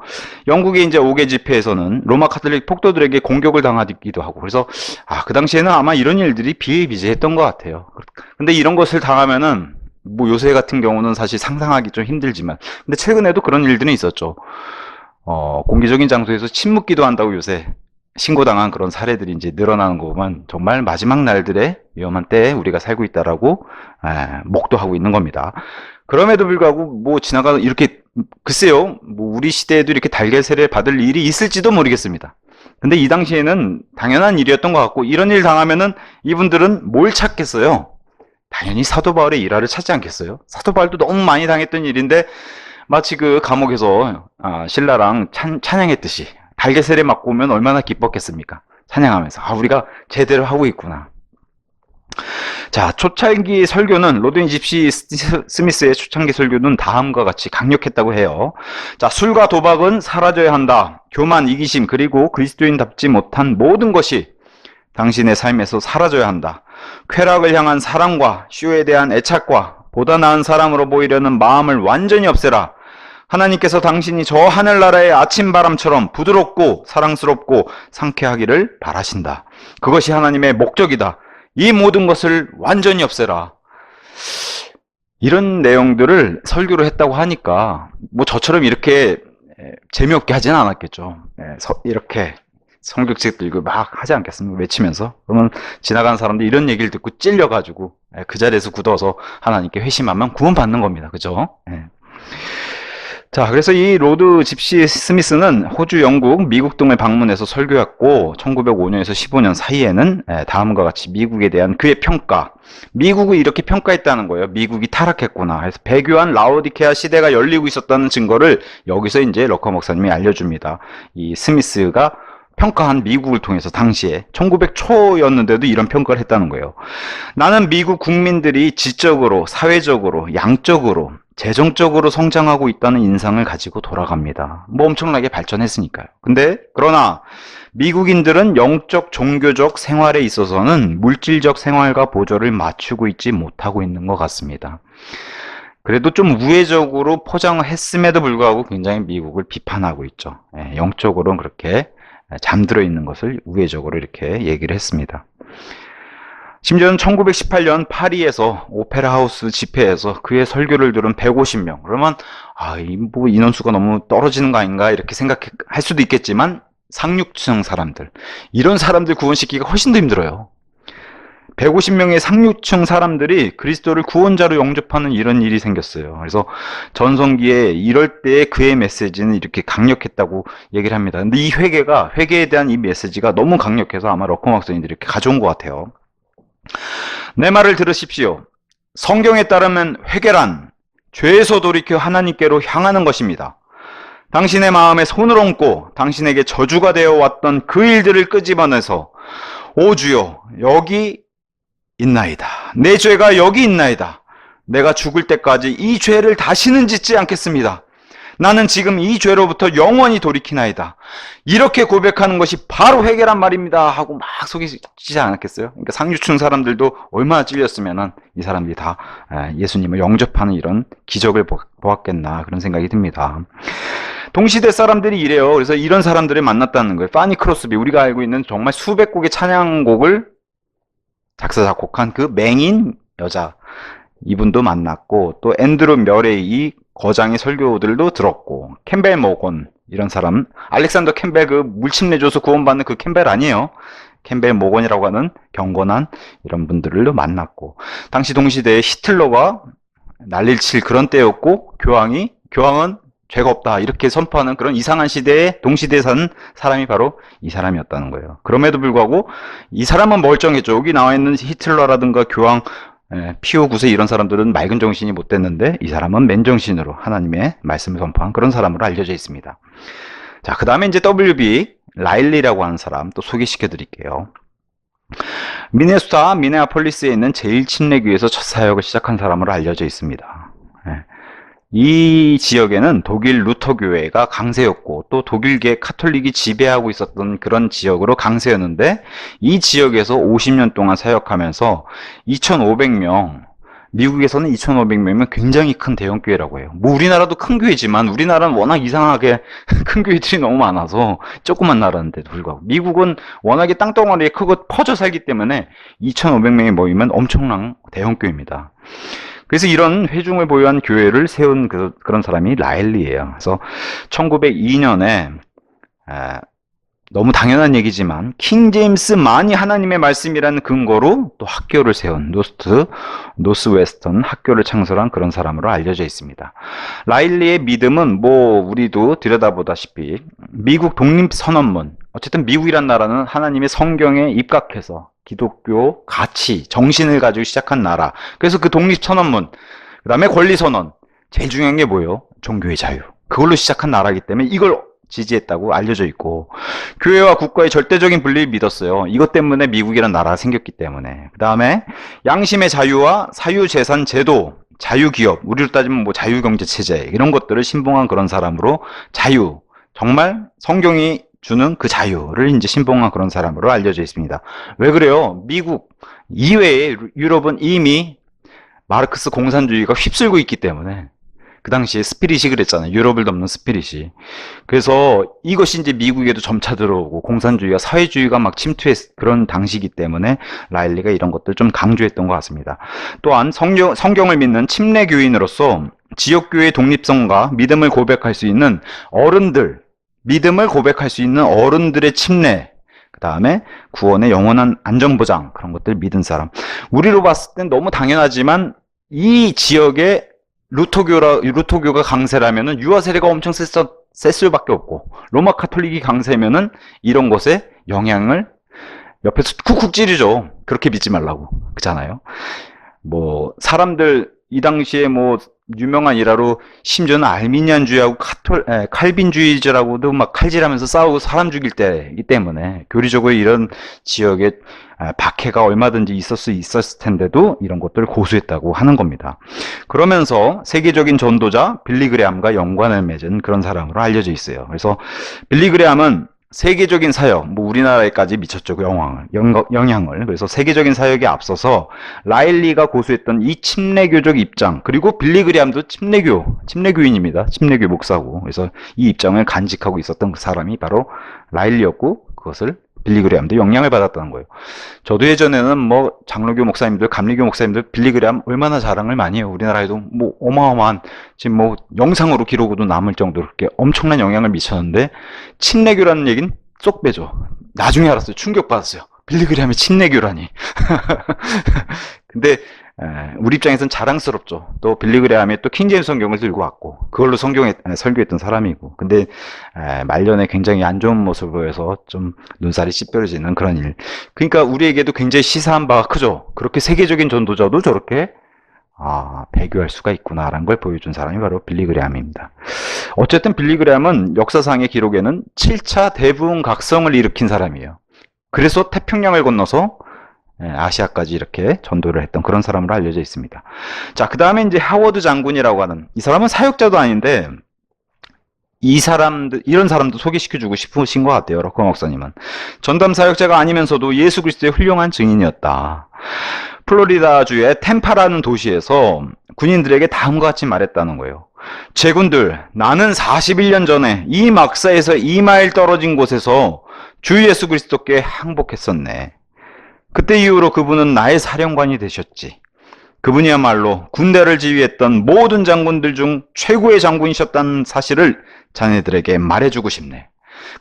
영국의 이제 5개 집회에서는 로마 카톨릭 폭도들에게 공격을 당하기도 하고, 그래서 그 당시에는 아마 이런 일들이 비일비재했던 것 같아요. 근데 이런 것을 당하면은 뭐 요새 같은 경우는 사실 상상하기 좀 힘들지만, 근데 최근에도 그런 일들은 있었죠. 공개적인 장소에서 침묵기도 한다고 요새 신고당한 그런 사례들이 이제 늘어나는 거 보면 정말 마지막 날들의 위험한 때에 우리가 살고 있다라고 목도하고 있는 겁니다. 그럼에도 불구하고 뭐 지나가는 이렇게, 글쎄요, 뭐 우리 시대에도 이렇게 달걀 세례를 받을 일이 있을지도 모르겠습니다. 근데 이 당시에는 당연한 일이었던 것 같고, 이런 일 당하면은 이분들은 뭘 찾겠어요? 당연히 사도 바울의 일화를 찾지 않겠어요? 사도 바울도 너무 많이 당했던 일인데 마치 그 감옥에서 신라랑 찬양했듯이 달걀 세례 맞고 오면 얼마나 기뻤겠습니까? 찬양하면서 우리가 제대로 하고 있구나. 자, 초창기 설교는 로드윈 집시 스미스의 초창기 설교는 다음과 같이 강력했다고 해요. 자, 술과 도박은 사라져야 한다. 교만, 이기심, 그리고 그리스도인답지 못한 모든 것이 당신의 삶에서 사라져야 한다. 쾌락을 향한 사랑과 쇼에 대한 애착과 보다 나은 사람으로 보이려는 마음을 완전히 없애라. 하나님께서 당신이 저 하늘나라의 아침바람처럼 부드럽고 사랑스럽고 상쾌하기를 바라신다. 그것이 하나님의 목적이다. 이 모든 것을 완전히 없애라. 이런 내용들을 설교를 했다고 하니까 뭐 저처럼 이렇게 재미없게 하진 않았겠죠. 이렇게 성경책 들고 막 하지 않겠습니까? 외치면서. 그러면 지나가는 사람들이 이런 얘기를 듣고 찔려가지고 그 자리에서 굳어서 하나님께 회심하면 구원받는 겁니다. 그죠? 자, 그래서 이 로드 집시 스미스는 호주, 영국, 미국 등을 방문해서 설교했고 1905년에서 15년 사이에는 다음과 같이 미국에 대한 그의 평가, 미국을 이렇게 평가했다는 거예요. 미국이 타락했구나. 그래서 배교한 라오디케아 시대가 열리고 있었다는 증거를 여기서 이제 럭커 목사님이 알려줍니다. 이 스미스가 평가한 미국을 통해서 당시에 1900 초였는데도 이런 평가를 했다는 거예요. 나는 미국 국민들이 지적으로, 사회적으로, 양적으로, 재정적으로 성장하고 있다는 인상을 가지고 돌아갑니다. 뭐 엄청나게 발전했으니까요. 근데 그러나 미국인들은 영적, 종교적 생활에 있어서는 물질적 생활과 보조를 맞추고 있지 못하고 있는 것 같습니다. 그래도 좀 우회적으로 포장을 했음에도 불구하고 굉장히 미국을 비판하고 있죠. 영적으로는 그렇게 잠들어 있는 것을 우회적으로 이렇게 얘기를 했습니다. 심지어는 1918년 파리에서 오페라 하우스 집회에서 그의 설교를 들은 150명. 그러면 뭐 인원수가 너무 떨어지는 거 아닌가 이렇게 생각할 수도 있겠지만 상류층 사람들, 이런 사람들 구원시키기가 훨씬 더 힘들어요. 150명의 상류층 사람들이 그리스도를 구원자로 영접하는 이런 일이 생겼어요. 그래서 전성기에 이럴 때 그의 메시지는 이렇게 강력했다고 얘기를 합니다. 근데 이 회개에 대한 이 메시지가 너무 강력해서 아마 럭커 목사님들이 이렇게 가져온 것 같아요. 내 말을 들으십시오. 성경에 따르면 회개란 죄에서 돌이켜 하나님께로 향하는 것입니다. 당신의 마음에 손을 얹고 당신에게 저주가 되어 왔던 그 일들을 끄집어내서 오 주여 여기 있나이다. 내 죄가 여기 있나이다. 내가 죽을 때까지 이 죄를 다시는 짓지 않겠습니다. 나는 지금 이 죄로부터 영원히 돌이키나이다. 이렇게 고백하는 것이 바로 회개란 말입니다. 하고 막 속이지 않았겠어요? 그러니까 상류층 사람들도 얼마나 찔렸으면 이 사람들이 다 예수님을 영접하는 이런 기적을 보았겠나 그런 생각이 듭니다. 동시대 사람들이 이래요. 그래서 이런 사람들을 만났다는 거예요. 파니 크로스비, 우리가 알고 있는 정말 수백 곡의 찬양곡을 작사 작곡한 그 맹인 여자, 이분도 만났고, 또 앤드루 머레이 이 거장의 설교들도 들었고, 캠벨 모건 이런 사람, 알렉산더 캠벨 그 물침내 줘서 구원받는 그 캠벨 아니에요. 캠벨 모건이라고 하는 경건한 이런 분들도 만났고, 당시 동시대에 히틀러가 난리를 칠 그런 때였고, 교황은 죄가 없다 이렇게 선포하는 그런 이상한 시대에 동시대에 사는 사람이 바로 이 사람이었다는 거예요. 그럼에도 불구하고 이 사람은 멀쩡했죠. 여기 나와 있는 히틀러라든가 교황, 피오 9세 이런 사람들은 맑은 정신이 못 됐는데 이 사람은 맨정신으로 하나님의 말씀을 선포한 그런 사람으로 알려져 있습니다. 자, 그 다음에 이제 WB 라일리라고 하는 사람 또 소개시켜 드릴게요. 미네아폴리스에 있는 제1침례교회에서 첫 사역을 시작한 사람으로 알려져 있습니다. 이 지역에는 독일 루터 교회가 강세였고 또 독일계 카톨릭이 지배하고 있었던 그런 지역으로 강세였는데 이 지역에서 50년 동안 사역하면서 2,500명, 미국에서는 2,500명이면 굉장히 큰 대형 교회라고 해요. 뭐 우리나라도 큰 교회지만 우리나라는 워낙 이상하게 큰 교회들이 너무 많아서 조그만 나라인데도 불구하고 미국은 워낙에 땅덩어리에 크고 퍼져 살기 때문에 2,500명이 모이면 엄청난 대형 교회입니다. 그래서 이런 회중을 보유한 교회를 세운 그런 사람이 라일리예요. 그래서 1902년에 너무 당연한 얘기지만 킹 제임스만이 하나님의 말씀이라는 근거로 또 학교를 세운 노스웨스턴 학교를 창설한 그런 사람으로 알려져 있습니다. 라일리의 믿음은 뭐 우리도 들여다보다시피 미국 독립선언문, 어쨌든 미국이란 나라는 하나님의 성경에 입각해서 기독교 가치, 정신을 가지고 시작한 나라. 그래서 그 독립선언문, 그 다음에 권리선언, 제일 중요한 게 뭐예요? 종교의 자유. 그걸로 시작한 나라이기 때문에 이걸 지지했다고 알려져 있고 교회와 국가의 절대적인 분리를 믿었어요. 이것 때문에 미국이라는 나라가 생겼기 때문에. 그 다음에 양심의 자유와 사유재산 제도, 자유기업, 우리로 따지면 뭐 자유경제체제 이런 것들을 신봉한 그런 사람으로 자유, 정말 성경이 주는 그 자유를 이제 신봉한 그런 사람으로 알려져 있습니다. 왜 그래요? 미국 이외에 유럽은 이미 마르크스 공산주의가 휩쓸고 있기 때문에 그 당시에 스피릿이 그랬잖아요. 유럽을 덮는 스피릿이. 그래서 이것이 이제 미국에도 점차 들어오고 공산주의와 사회주의가 막 침투했 그런 당시이기 때문에 라일리가 이런 것들 좀 강조했던 것 같습니다. 또한 성경을 믿는 침례교인으로서 지역교회의 독립성과 믿음을 고백할 수 있는 어른들, 믿음을 고백할 수 있는 어른들의 침례, 그 다음에 구원의 영원한 안전보장, 그런 것들 믿은 사람. 우리로 봤을 땐 너무 당연하지만 이 지역에 루터교가 강세라면은 유아 세례가 엄청 셌을 수밖에 없고 로마 카톨릭이 강세면은 이런 것에 영향을 옆에서 쿡쿡 찌르죠. 그렇게 믿지 말라고. 그렇잖아요. 뭐 사람들 이 당시에 뭐 유명한 일화로 심지어는 알미니안주의하고 칼빈주의자라고도 막 칼질하면서 싸우고 사람 죽일 때이기 때문에 교리적으로 이런 지역에 박해가 얼마든지 있었을 텐데도 이런 것들을 고수했다고 하는 겁니다. 그러면서 세계적인 전도자 빌리 그레함과 연관을 맺은 그런 사람으로 알려져 있어요. 그래서 빌리 그레함은 세계적인 사역, 뭐 우리나라에까지 미쳤죠. 그 영향을. 그래서 세계적인 사역에 앞서서 라일리가 고수했던 이 침례교적 입장, 그리고 빌리 그레함도 침례교인입니다. 침례교 목사고. 그래서 이 입장을 간직하고 있었던 그 사람이 바로 라일리였고, 그것을 빌리 그레함도 영향을 받았다는 거예요. 저도 예전에는 뭐 장로교 목사님들, 감리교 목사님들 빌리 그레함 얼마나 자랑을 많이 해요. 우리나라에도 뭐 어마어마한 지금 뭐 영상으로 기록으로 남을 정도로 그렇게 엄청난 영향을 미쳤는데 침례교라는 얘기는 쏙 빼죠. 나중에 알았어요. 충격받았어요. 빌리 그레함이 침례교라니. 근데 우리 입장에서는 자랑스럽죠. 또 빌리 그레함이 또 킹제임스 성경을 들고 왔고 그걸로 설교했던 사람이고, 근데 말년에 굉장히 안 좋은 모습을 보여서 좀 눈살이 찌푸려지는 그런 일. 그러니까 우리에게도 굉장히 시사한 바가 크죠. 그렇게 세계적인 전도자도 저렇게 배교할 수가 있구나라는 걸 보여준 사람이 바로 빌리 그레함입니다. 어쨌든 빌리 그레함은 역사상의 기록에는 7차 대부흥각성을 일으킨 사람이에요. 그래서 태평양을 건너서 아시아까지 이렇게 전도를 했던 그런 사람으로 알려져 있습니다. 자, 그 다음에 이제 하워드 장군이라고 하는, 이 사람은 사역자도 아닌데 이런 사람도 소개시켜주고 싶으신 것 같아요. 러커 목사님은 전담 사역자가 아니면서도 예수 그리스도의 훌륭한 증인이었다. 플로리다주의 템파라는 도시에서 군인들에게 다음과 같이 말했다는 거예요. 제군들, 나는 41년 전에 이 막사에서 2마일 떨어진 곳에서 주 예수 그리스도께 항복했었네. 그때 이후로 그분은 나의 사령관이 되셨지. 그분이야말로 군대를 지휘했던 모든 장군들 중 최고의 장군이셨다는 사실을 자네들에게 말해주고 싶네.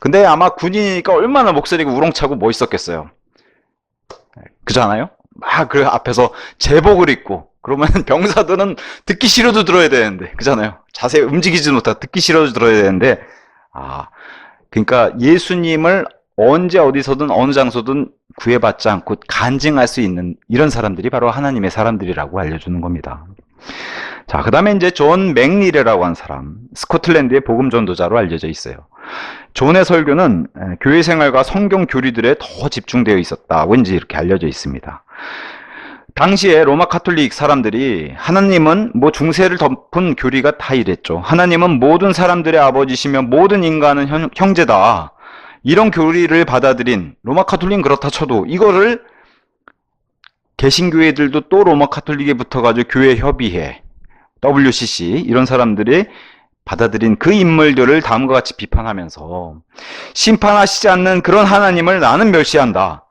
근데 아마 군인이니까 얼마나 목소리가 우렁차고 멋있었겠어요. 그잖아요? 막 그 앞에서 제복을 입고, 그러면 병사들은 듣기 싫어도 들어야 되는데, 그잖아요? 자세히 움직이지 못하고 듣기 싫어도 들어야 되는데, 그러니까 예수님을 언제 어디서든 어느 장소든 구애받지 않고 간증할 수 있는 이런 사람들이 바로 하나님의 사람들이라고 알려주는 겁니다. 자, 그 다음에 이제 존 맥니레라고 하는 사람, 스코틀랜드의 복음 전도자로 알려져 있어요. 존의 설교는 교회 생활과 성경 교리들에 더 집중되어 있었다고 이제 이렇게 알려져 있습니다. 당시에 로마 카톨릭 사람들이 하나님은 뭐 중세를 덮은 교리가 다 이랬죠. 하나님은 모든 사람들의 아버지시며 모든 인간은 형제다. 이런 교리를 받아들인 로마 카톨릭은 그렇다 쳐도 이거를 개신교회들도 또 로마 카톨릭에 붙어가지고 교회 협의회, WCC 이런 사람들이 받아들인 그 인물들을 다음과 같이 비판하면서 심판하시지 않는 그런 하나님을 나는 멸시한다.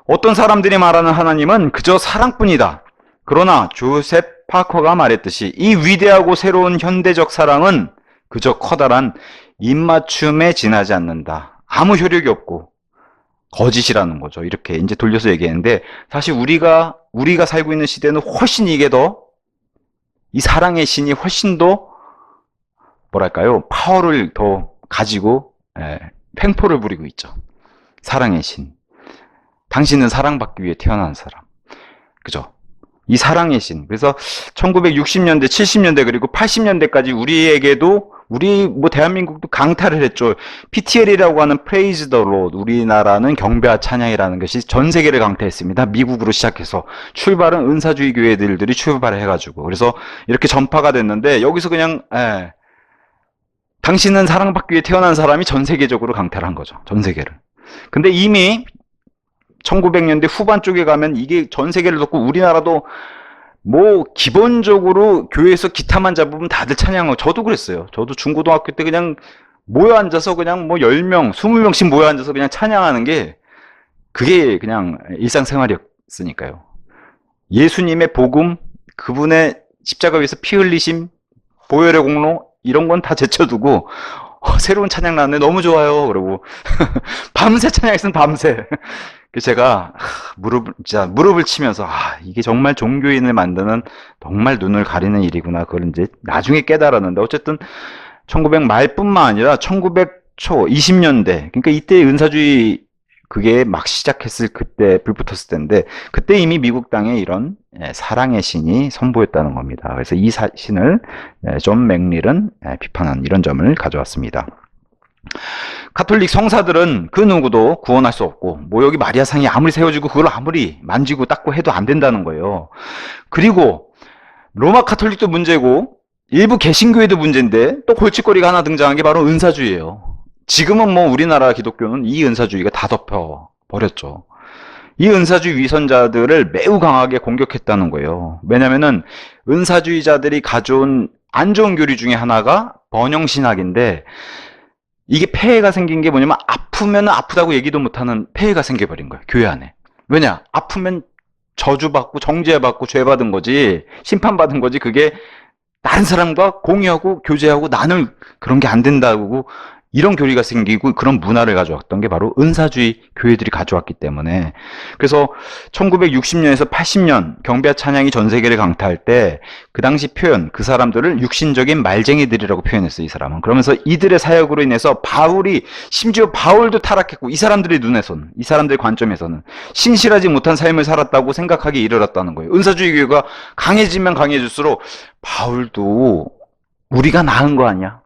어떤 사람들이 말하는 하나님은 그저 사랑뿐이다. 그러나 조셉 파커가 말했듯이 이 위대하고 새로운 현대적 사랑은 그저 커다란 입맞춤에 지나지 않는다. 아무 효력이 없고 거짓이라는 거죠. 이렇게 이제 돌려서 얘기했는데 사실 우리가 살고 있는 시대는 훨씬 이게 더 이 사랑의 신이 훨씬 더 뭐랄까요? 파워를 더 가지고 횡포를 부리고 있죠. 사랑의 신. 당신은 사랑받기 위해 태어난 사람. 그죠? 이 사랑의 신. 그래서 1960년대, 70년대 그리고 80년대까지 우리에게도 우리 뭐 대한민국도 강타를 했죠. PTL이라고 하는 Praise the Lord, 우리나라는 경배와 찬양이라는 것이 전 세계를 강타했습니다. 미국으로 시작해서 출발은 은사주의 교회들이 출발을 해가지고 그래서 이렇게 전파가 됐는데 여기서 그냥 당신은 사랑받기 위해 태어난 사람이 전 세계적으로 강타를 한 거죠. 전 세계를. 근데 이미 1900년대 후반 쪽에 가면 이게 전 세계를 덮고 우리나라도 뭐 기본적으로 교회에서 기타만 잡으면 다들 찬양하고 저도 그랬어요. 저도 중고등학교 때 그냥 모여 앉아서 그냥 뭐 10명, 20명씩 모여 앉아서 그냥 찬양하는 게 그게 그냥 일상생활이었으니까요. 예수님의 복음, 그분의 십자가 위에서 피 흘리심, 보혈의 공로 이런 건 다 제쳐두고 새로운 찬양 나왔네 너무 좋아요. 그러고 밤새 찬양했으면 밤새. 제가 무릎을 치면서 이게 정말 종교인을 만드는 정말 눈을 가리는 일이구나. 그걸 이제 나중에 깨달았는데 어쨌든 1900 말뿐만 아니라 1900초 20년대 그러니까 이때 은사주의 그게 막 시작했을 그때 불붙었을 때인데 그때 이미 미국 땅에 이런 사랑의 신이 선보였다는 겁니다. 그래서 이 신을 존 맥릴은 비판한 이런 점을 가져왔습니다. 카톨릭 성사들은 그 누구도 구원할 수 없고 뭐 여기 마리아상이 아무리 세워지고 그걸 아무리 만지고 닦고 해도 안 된다는 거예요. 그리고 로마 카톨릭도 문제고 일부 개신교회도 문제인데 또 골칫거리가 하나 등장한 게 바로 은사주의예요. 지금은 뭐 우리나라 기독교는 이 은사주의가 다 덮여버렸죠. 이 은사주의 위선자들을 매우 강하게 공격했다는 거예요. 왜냐면은 은사주의자들이 가져온 안 좋은 교리 중에 하나가 번영신학인데 이게 폐해가 생긴 게 뭐냐면 아프면 아프다고 얘기도 못하는 폐해가 생겨버린 거예요. 교회 안에. 왜냐? 아프면 저주받고 정죄받고 죄받은 거지 심판받은 거지 그게 다른 사람과 공유하고 교제하고 나눌 그런 게 안 된다고 이런 교리가 생기고 그런 문화를 가져왔던 게 바로 은사주의 교회들이 가져왔기 때문에 그래서 1960년에서 80년 경배와 찬양이 전 세계를 강타할 때 그 당시 표현 그 사람들을 육신적인 말쟁이들이라고 표현했어요. 이 사람은. 그러면서 이들의 사역으로 인해서 바울이 심지어 바울도 타락했고 이 사람들의 눈에서는 이 사람들의 관점에서는 신실하지 못한 삶을 살았다고 생각하기 이르렀다는 거예요. 은사주의 교회가 강해지면 강해질수록 바울도 우리가 나은 거 아니야?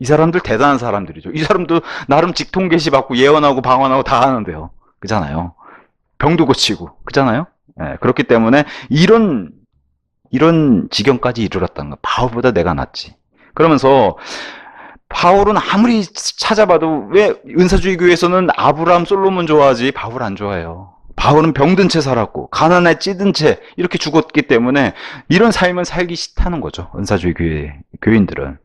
이 사람들 대단한 사람들이죠. 이 사람도 나름 직통 계시 받고 예언하고 방언하고 다 하는데요. 그잖아요. 병도 고치고. 그잖아요. 그렇기 때문에 이런 지경까지 이르렀다는 거. 바울보다 내가 낫지. 그러면서 바울은 아무리 찾아봐도 왜 은사주의 교회에서는 아브라함, 솔로몬 좋아하지 바울 안 좋아해요. 바울은 병든 채 살았고 가난에 찌든 채 이렇게 죽었기 때문에 이런 삶을 살기 싫다는 거죠. 은사주의 교인들은.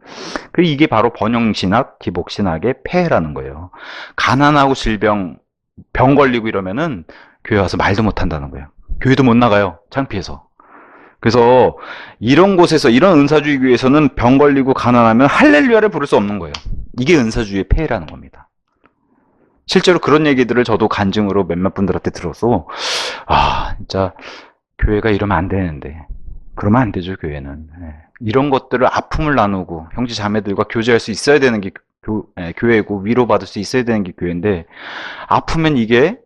그리고 이게 바로 번영신학, 기복신학의 폐해라는 거예요. 가난하고 질병, 병 걸리고 이러면은 교회 와서 말도 못 한다는 거예요. 교회도 못 나가요. 창피해서. 그래서 이런 곳에서 이런 은사주의 교회에서는 병 걸리고 가난하면 할렐루야를 부를 수 없는 거예요. 이게 은사주의의 폐해라는 겁니다. 실제로 그런 얘기들을 저도 간증으로 몇몇 분들한테 들어서 진짜 교회가 이러면 안 되는데 그러면 안 되죠. 교회는 이런 것들을 아픔을 나누고 형제 자매들과 교제할 수 있어야 되는 게 교회고 위로받을 수 있어야 되는 게 교회인데 아프면 이게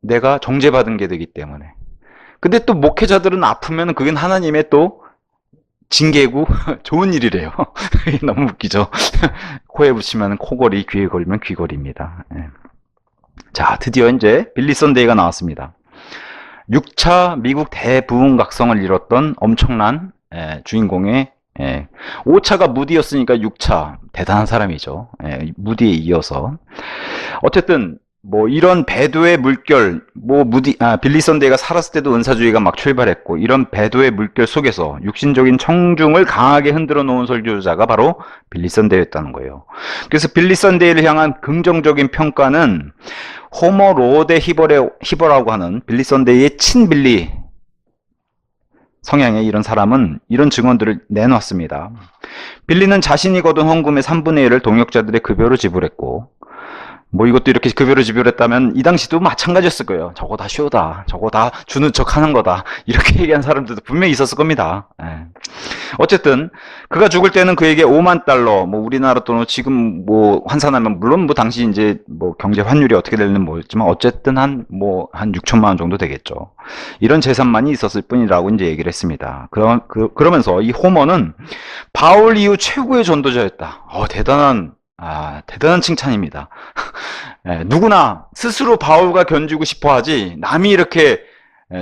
내가 정죄받은 게 되기 때문에 근데 또 목회자들은 아프면 그건 하나님의 또 징계고 좋은 일이래요. 너무 웃기죠. 코에 붙이면 코걸이, 귀에 걸리면 귀걸이입니다. 자, 드디어 이제 빌리 선데이가 나왔습니다. 6차 미국 대부흥각성을 이뤘던 엄청난 주인공의 5차가 무디였으니까 6차 대단한 사람이죠. 무디에 이어서 어쨌든 뭐 이런 배도의 물결 뭐 빌리 선데이가 살았을 때도 은사주의가 막 출발했고 이런 배도의 물결 속에서 육신적인 청중을 강하게 흔들어 놓은 설교자가 바로 빌리 선데이였다는 거예요. 그래서 빌리 선데이를 향한 긍정적인 평가는 호머 로데 히버라고 하는 빌리 선데이의 친빌리 성향의 이런 사람은 이런 증언들을 내놨습니다. 빌리는 자신이 거둔 헌금의 3분의 1을 동역자들의 급여로 지불했고 뭐 이것도 이렇게 급여를 지불했다면 이 당시도 마찬가지였을 거예요. 저거 다 쇼다. 저거 다 주는 척 하는 거다. 이렇게 얘기한 사람들도 분명히 있었을 겁니다. 어쨌든 그가 죽을 때는 그에게 5만 달러, 뭐 우리나라 돈으로 지금 뭐 환산하면 물론 뭐 당시 이제 뭐 경제 환율이 어떻게 되는지 모르겠지만 어쨌든 한 6천만 원 정도 되겠죠. 이런 재산만이 있었을 뿐이라고 이제 얘기를 했습니다. 그러면서 이 호머는 바울 이후 최고의 전도자였다. 대단한 칭찬입니다. 누구나 스스로 바울과 견주고 싶어 하지 남이 이렇게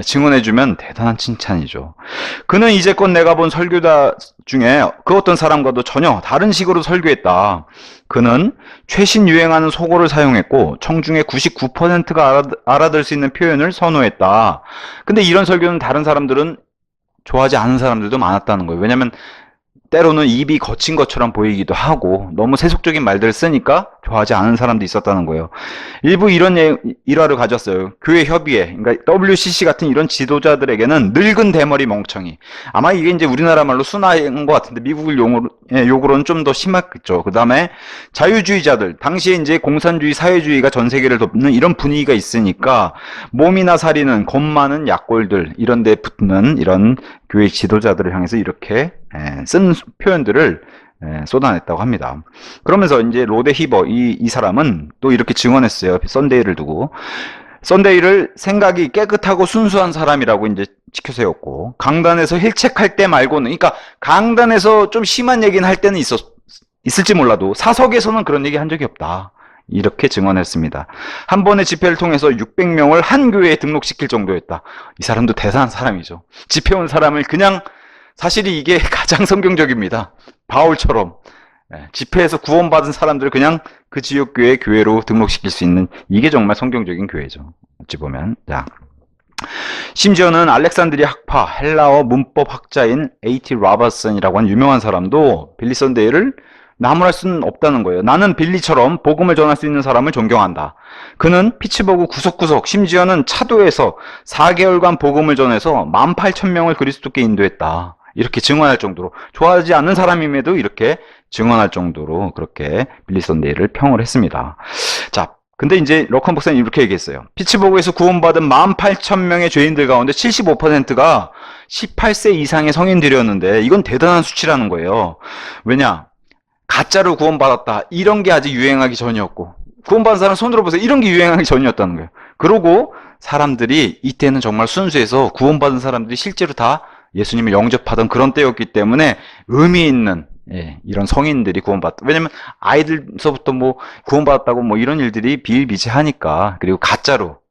증언해주면 대단한 칭찬이죠. 그는 이제껏 내가 본 설교자 중에 그 어떤 사람과도 전혀 다른 식으로 설교했다. 그는 최신 유행하는 속어를 사용했고 청중의 99%가 알아들 수 있는 표현을 선호했다. 근데 이런 설교는 다른 사람들은 좋아하지 않은 사람들도 많았다는 거예요. 왜냐하면 때로는 입이 거친 것처럼 보이기도 하고 너무 세속적인 말들을 쓰니까 좋아하지 않은 사람도 있었다는 거예요. 일부 이런 일화를 가졌어요. 교회 협의회, 그러니까 WCC 같은 이런 지도자들에게는 늙은 대머리 멍청이. 아마 이게 이제 우리나라 말로 순화인 것 같은데 미국 욕으로는 좀 더 심했겠죠. 그 다음에 자유주의자들, 당시에 이제 공산주의, 사회주의가 전 세계를 덮는 이런 분위기가 있으니까 몸이나 살이는 겁 많은 약골들 이런 데 붙는 이런 교회 지도자들을 향해서 이렇게 쓴 표현들을 쏟아냈다고 합니다. 그러면서 이제 로데 히버 이 사람은 또 이렇게 증언했어요. 선데이를 두고 선데이를 생각이 깨끗하고 순수한 사람이라고 이제 지켜 세웠고 강단에서 힐책할 때 말고는 그러니까 강단에서 좀 심한 얘기는 할 때는 있을지 몰라도 사석에서는 그런 얘기 한 적이 없다. 이렇게 증언했습니다. 한 번의 집회를 통해서 600명을 한 교회에 등록시킬 정도였다. 이 사람도 대단한 사람이죠. 집회 온 사람을 그냥 사실이 이게 가장 성경적입니다. 바울처럼 집회에서 구원받은 사람들을 그냥 그 지역교회 교회로 등록시킬 수 있는 이게 정말 성경적인 교회죠. 어찌 보면. 자, 심지어는 알렉산드리아 학파 헬라어 문법 학자인 A.T. 로버슨이라고 하는 유명한 사람도 빌리 선데이를 나무랄 수는 없다는 거예요. 나는 빌리처럼 복음을 전할 수 있는 사람을 존경한다. 그는 피츠버그 구석구석 심지어는 차도에서 4개월간 복음을 전해서 18,000명을 그리스도께 인도했다. 이렇게 증언할 정도로 좋아하지 않는 사람임에도 이렇게 증언할 정도로 그렇게 빌리 선데이를 평을 했습니다. 자, 근데 이제 러컨 박사님 이렇게 얘기했어요. 피츠버그에서 구원받은 18,000명의 죄인들 가운데 75%가 18세 이상의 성인들이었는데 이건 대단한 수치라는 거예요. 왜냐? 가짜로 구원받았다. 이런 게 아직 유행하기 전이었고 구원받은 사람 손으로 보세요. 이런 게 유행하기 전이었다는 거예요. 그러고 사람들이 이때는 정말 순수해서 구원받은 사람들이 실제로 다 예수님을 영접하던 그런 때였기 때문에 의미 있는 이런 성인들이 구원받았다. 왜냐면 아이들서부터 뭐 구원받았다고 뭐 이런 일들이 비일비재하니까 그리고 가짜로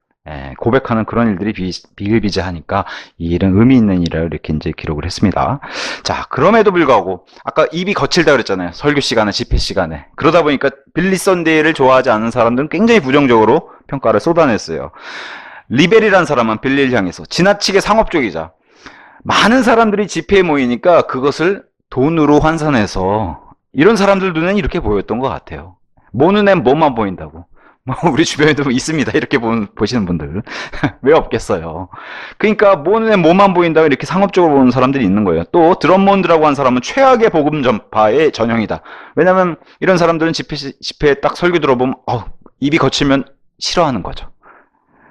고백하는 그런 일들이 비일비재하니까 이 일은 의미 있는 일이라고 이렇게 이제 기록을 했습니다. 자, 그럼에도 불구하고 아까 입이 거칠다 그랬잖아요. 설교 시간에, 집회 시간에. 그러다 보니까 빌리 선데이를 좋아하지 않는 사람들은 굉장히 부정적으로 평가를 쏟아냈어요. 리벨이라는 사람은 빌리를 향해서 지나치게 상업적이자 많은 사람들이 집회에 모이니까 그것을 돈으로 환산해서 이런 사람들 눈에는 이렇게 보였던 것 같아요. 뭐 눈엔 뭐만 보인다고. 뭐 우리 주변에도 있습니다. 이렇게 보시는 분들. 왜 없겠어요. 그러니까 뭐 눈에 뭐만 보인다고 이렇게 상업적으로 보는 사람들이 있는 거예요. 또 드럼몬드라고 하는 사람은 최악의 복음 전파의 전형이다. 왜냐하면 이런 사람들은 집회에 딱 설교 들어보면 입이 거치면 싫어하는 거죠.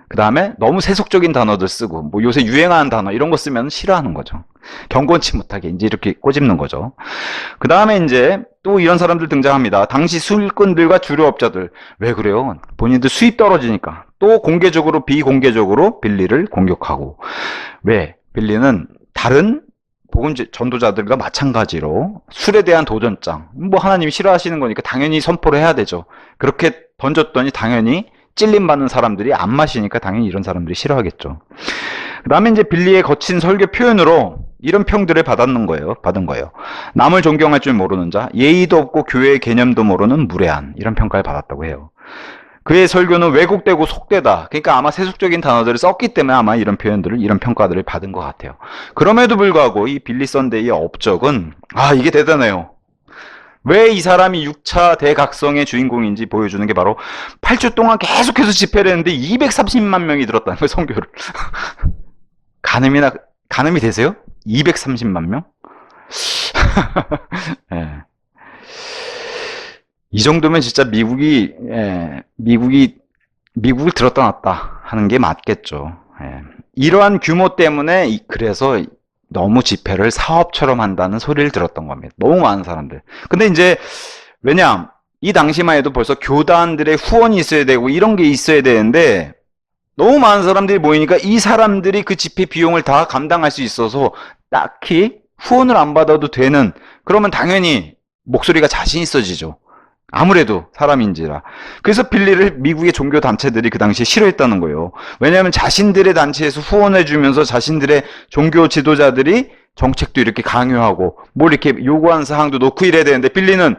그 다음에 너무 세속적인 단어들 쓰고 뭐 요새 유행하는 단어 이런 거 쓰면 싫어하는 거죠. 경건치 못하게 이제 이렇게 꼬집는 거죠. 그 다음에 이제 또 이런 사람들 등장합니다. 당시 술꾼들과 주류업자들. 왜 그래요? 본인들 수입 떨어지니까 또 공개적으로 비공개적으로 빌리를 공격하고. 왜? 빌리는 다른 복음 전도자들과 마찬가지로 술에 대한 도전장, 뭐 하나님이 싫어하시는 거니까 당연히 선포를 해야 되죠. 그렇게 던졌더니 당연히 찔림받는 사람들이 안 마시니까 당연히 이런 사람들이 싫어하겠죠. 그 다음에 이제 빌리의 거친 설교 표현으로 이런 평들을 받은 거예요. 남을 존경할 줄 모르는 자, 예의도 없고 교회의 개념도 모르는 무례한, 이런 평가를 받았다고 해요. 그의 설교는 왜곡되고 속되다. 그러니까 아마 세속적인 단어들을 썼기 때문에 아마 이런 표현들을, 이런 평가들을 받은 것 같아요. 그럼에도 불구하고 이 빌리 선데이의 업적은, 이게 대단해요. 왜 이 사람이 6차 대각성의 주인공인지 보여주는 게 바로 8주 동안 계속해서 집회를 했는데 230만 명이 들었다는 거예요, 선교를. 가늠이 되세요? 230만 명? 예. 이 정도면 진짜 미국을 들었다 놨다 하는 게 맞겠죠. 예. 이러한 규모 때문에 그래서 너무 집회를 사업처럼 한다는 소리를 들었던 겁니다. 너무 많은 사람들. 근데 이제 왜냐, 이 당시만 해도 벌써 교단들의 후원이 있어야 되고 이런 게 있어야 되는데 너무 많은 사람들이 모이니까 이 사람들이 그 집회 비용을 다 감당할 수 있어서 딱히 후원을 안 받아도 되는, 그러면 당연히 목소리가 자신 있어지죠. 아무래도 사람인지라. 그래서 빌리를 미국의 종교 단체들이 그 당시에 싫어했다는 거예요. 왜냐하면 자신들의 단체에서 후원해 주면서 자신들의 종교 지도자들이 정책도 이렇게 강요하고 뭘 이렇게 요구하는 사항도 놓고 이래야 되는데 빌리는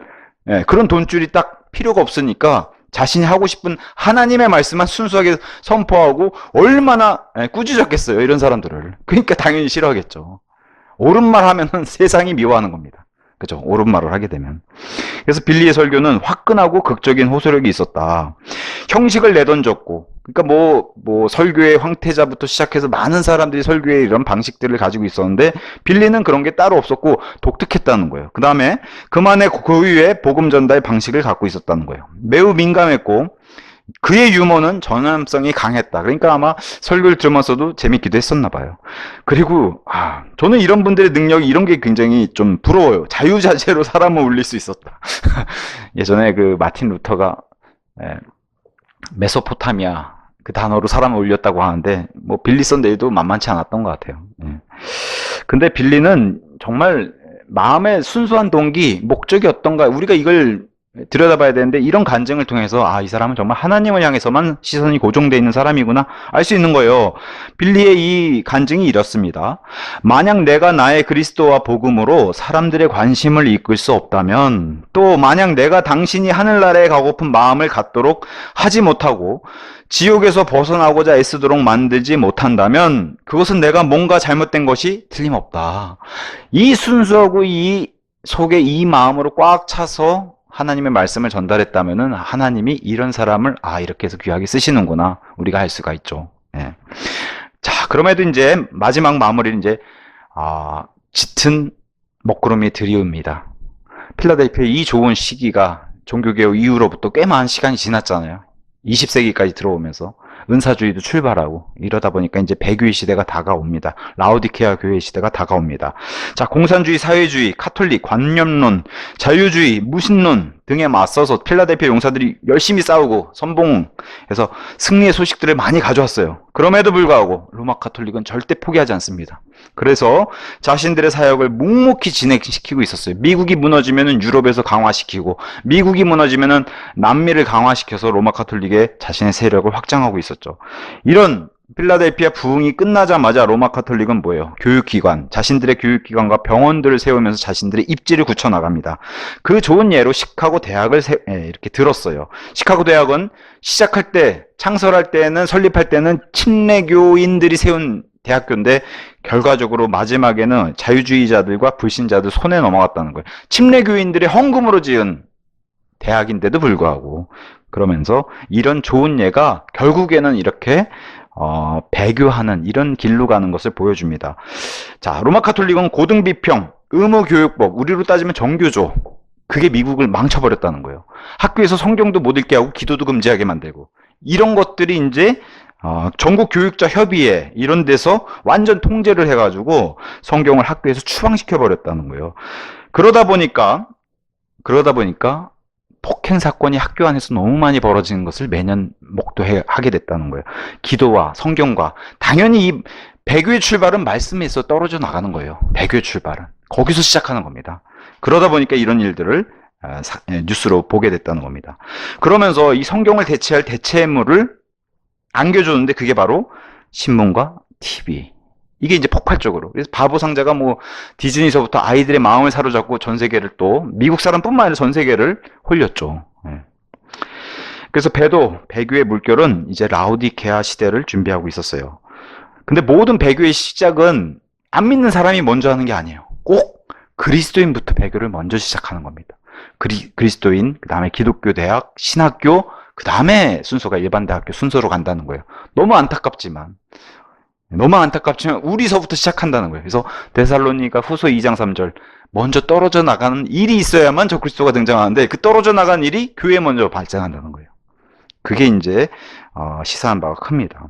그런 돈줄이 딱 필요가 없으니까 자신이 하고 싶은 하나님의 말씀만 순수하게 선포하고 얼마나 꾸짖었겠어요, 이런 사람들을. 그러니까 당연히 싫어하겠죠. 옳은 말 하면은 세상이 미워하는 겁니다. 그죠? 옳은 말을 하게 되면. 그래서 빌리의 설교는 화끈하고 극적인 호소력이 있었다. 형식을 내던졌고, 그러니까 뭐 설교의 황태자부터 시작해서 많은 사람들이 설교의 이런 방식들을 가지고 있었는데 빌리는 그런 게 따로 없었고 독특했다는 거예요. 그 다음에 그만의 고유의 복음 전달 방식을 갖고 있었다는 거예요. 매우 민감했고 그의 유머는 전함성이 강했다. 그러니까 아마 설교를 들으면서도 재밌기도 했었나 봐요. 그리고 저는 이런 분들의 능력이 이런 게 굉장히 좀 부러워요. 자유자재로 사람을 울릴 수 있었다. 예전에 그 마틴 루터가 메소포타미아 그 단어로 사람을 울렸다고 하는데 뭐 빌리 선데이도 만만치 않았던 것 같아요. 근데 빌리는 정말 마음의 순수한 동기, 목적이 어떤가, 우리가 이걸 들여다봐야 되는데 이런 간증을 통해서 이 사람은 정말 하나님을 향해서만 시선이 고정되어 있는 사람이구나 알 수 있는 거예요. 빌리의 이 간증이 이렇습니다. 만약 내가 나의 그리스도와 복음으로 사람들의 관심을 이끌 수 없다면, 또 만약 내가 당신이 하늘나라에 가고픈 마음을 갖도록 하지 못하고 지옥에서 벗어나고자 애쓰도록 만들지 못한다면 그것은 내가 뭔가 잘못된 것이 틀림없다. 이 순수하고 이 속에 이 마음으로 꽉 차서 하나님의 말씀을 전달했다면은 하나님이 이런 사람을 이렇게 해서 귀하게 쓰시는구나 우리가 알 수가 있죠. 자, 그럼에도 이제 마지막 마무리는 이제 짙은 먹구름이 드리웁니다. 필라델피아의 이 좋은 시기가 종교개혁 이후로부터 꽤 많은 시간이 지났잖아요. 20세기까지 들어오면서 은사주의도 출발하고 이러다 보니까 이제 백유의 시대가 다가옵니다. 라오디케아 교회의 시대가 다가옵니다. 자, 공산주의, 사회주의, 카톨릭, 관념론, 자유주의, 무신론 등에 맞서서 필라델피아 용사들이 열심히 싸우고 선봉해서 승리의 소식들을 많이 가져왔어요. 그럼에도 불구하고 로마 카톨릭은 절대 포기하지 않습니다. 그래서 자신들의 사역을 묵묵히 진행시키고 있었어요. 미국이 무너지면은 유럽에서 강화시키고, 미국이 무너지면은 남미를 강화시켜서 로마 카톨릭의 자신의 세력을 확장하고 있었죠. 이런 필라델피아 부흥이 끝나자마자 로마 카톨릭은 뭐예요? 교육기관, 자신들의 교육기관과 병원들을 세우면서 자신들의 입지를 굳혀나갑니다. 그 좋은 예로 시카고 대학을 이렇게 들었어요. 시카고 대학은 시작할 때, 창설할 때는, 설립할 때는 침례교인들이 세운 대학교인데 결과적으로 마지막에는 자유주의자들과 불신자들 손에 넘어갔다는 거예요. 침례교인들의 헌금으로 지은 대학인데도 불구하고, 그러면서 이런 좋은 예가 결국에는 이렇게 배교하는 이런 길로 가는 것을 보여줍니다. 자, 로마 카톨릭은 고등비평, 의무교육법, 우리로 따지면 정교조, 그게 미국을 망쳐버렸다는 거예요. 학교에서 성경도 못 읽게 하고 기도도 금지하게 만들고, 이런 것들이 이제 전국 교육자 협의회 이런 데서 완전 통제를 해가지고 성경을 학교에서 추방시켜 버렸다는 거예요. 그러다 보니까 폭행 사건이 학교 안에서 너무 많이 벌어지는 것을 매년 목도하게 됐다는 거예요. 기도와 성경과, 당연히 이 배교의 출발은 말씀에서 떨어져 나가는 거예요. 배교의 출발은 거기서 시작하는 겁니다. 그러다 보니까 이런 일들을 뉴스로 보게 됐다는 겁니다. 그러면서 이 성경을 대체할 대체물을 안겨줬는데 그게 바로 신문과 TV. 이게 이제 폭발적으로. 그래서 바보 상자가 뭐 디즈니서부터 아이들의 마음을 사로잡고 전 세계를 또 미국 사람뿐만 아니라 전 세계를 홀렸죠. 예. 그래서 배교의 물결은 이제 라오디게아 시대를 준비하고 있었어요. 근데 모든 배교의 시작은 안 믿는 사람이 먼저 하는 게 아니에요. 꼭 그리스도인부터 배교를 먼저 시작하는 겁니다. 그리스도인, 그 다음에 기독교 대학, 신학교, 그 다음에 순서가 일반 대학교 순서로 간다는 거예요. 너무 안타깝지만 우리서부터 시작한다는 거예요. 그래서 데살로니가 후서 2장 3절 먼저 떨어져 나가는 일이 있어야만 저 그리스도가 등장하는데 그 떨어져 나가는 일이 교회에 먼저 발생한다는 거예요. 그게 이제 시사한 바가 큽니다.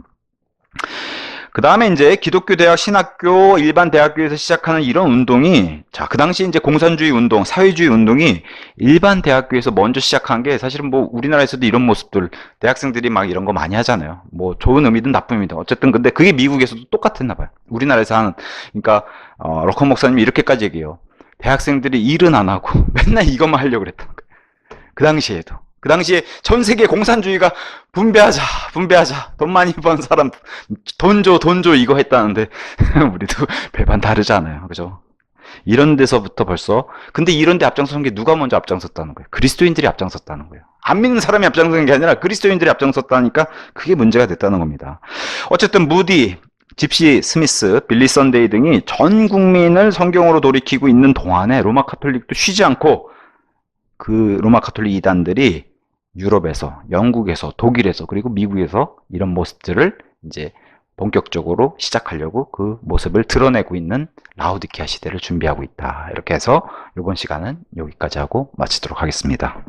그 다음에 이제 기독교 대학, 신학교, 일반 대학교에서 시작하는 이런 운동이, 자, 그 당시 이제 공산주의 운동, 사회주의 운동이 일반 대학교에서 먼저 시작한 게 사실은 뭐 우리나라에서도 이런 모습들, 대학생들이 막 이런 거 많이 하잖아요. 뭐 좋은 의미든 나쁜 의미든. 어쨌든 근데 그게 미국에서도 똑같았나 봐요. 우리나라에서 하는, 그러니까, 러커 목사님이 이렇게까지 얘기해요. 대학생들이 일은 안 하고 맨날 이것만 하려고 그랬다는 거예요. 그 당시에도. 그 당시에 전 세계 공산주의가 분배하자. 돈 많이 번 사람 돈 줘 이거 했다는데 우리도 별반 다르지 않아요. 그죠? 이런 데서부터 벌써 근데 이런 데 앞장서는 게 누가 먼저 앞장섰다는 거예요. 그리스도인들이 앞장섰다는 거예요. 안 믿는 사람이 앞장서는 게 아니라 그리스도인들이 앞장섰다니까 그게 문제가 됐다는 겁니다. 어쨌든 무디, 집시 스미스, 빌리 선데이 등이 전 국민을 성경으로 돌이키고 있는 동안에 로마 카톨릭도 쉬지 않고 그 로마 카톨릭 이단들이 유럽에서, 영국에서, 독일에서, 그리고 미국에서 이런 모습들을 이제 본격적으로 시작하려고 그 모습을 드러내고 있는 라오디게아 시대를 준비하고 있다. 이렇게 해서 이번 시간은 여기까지 하고 마치도록 하겠습니다.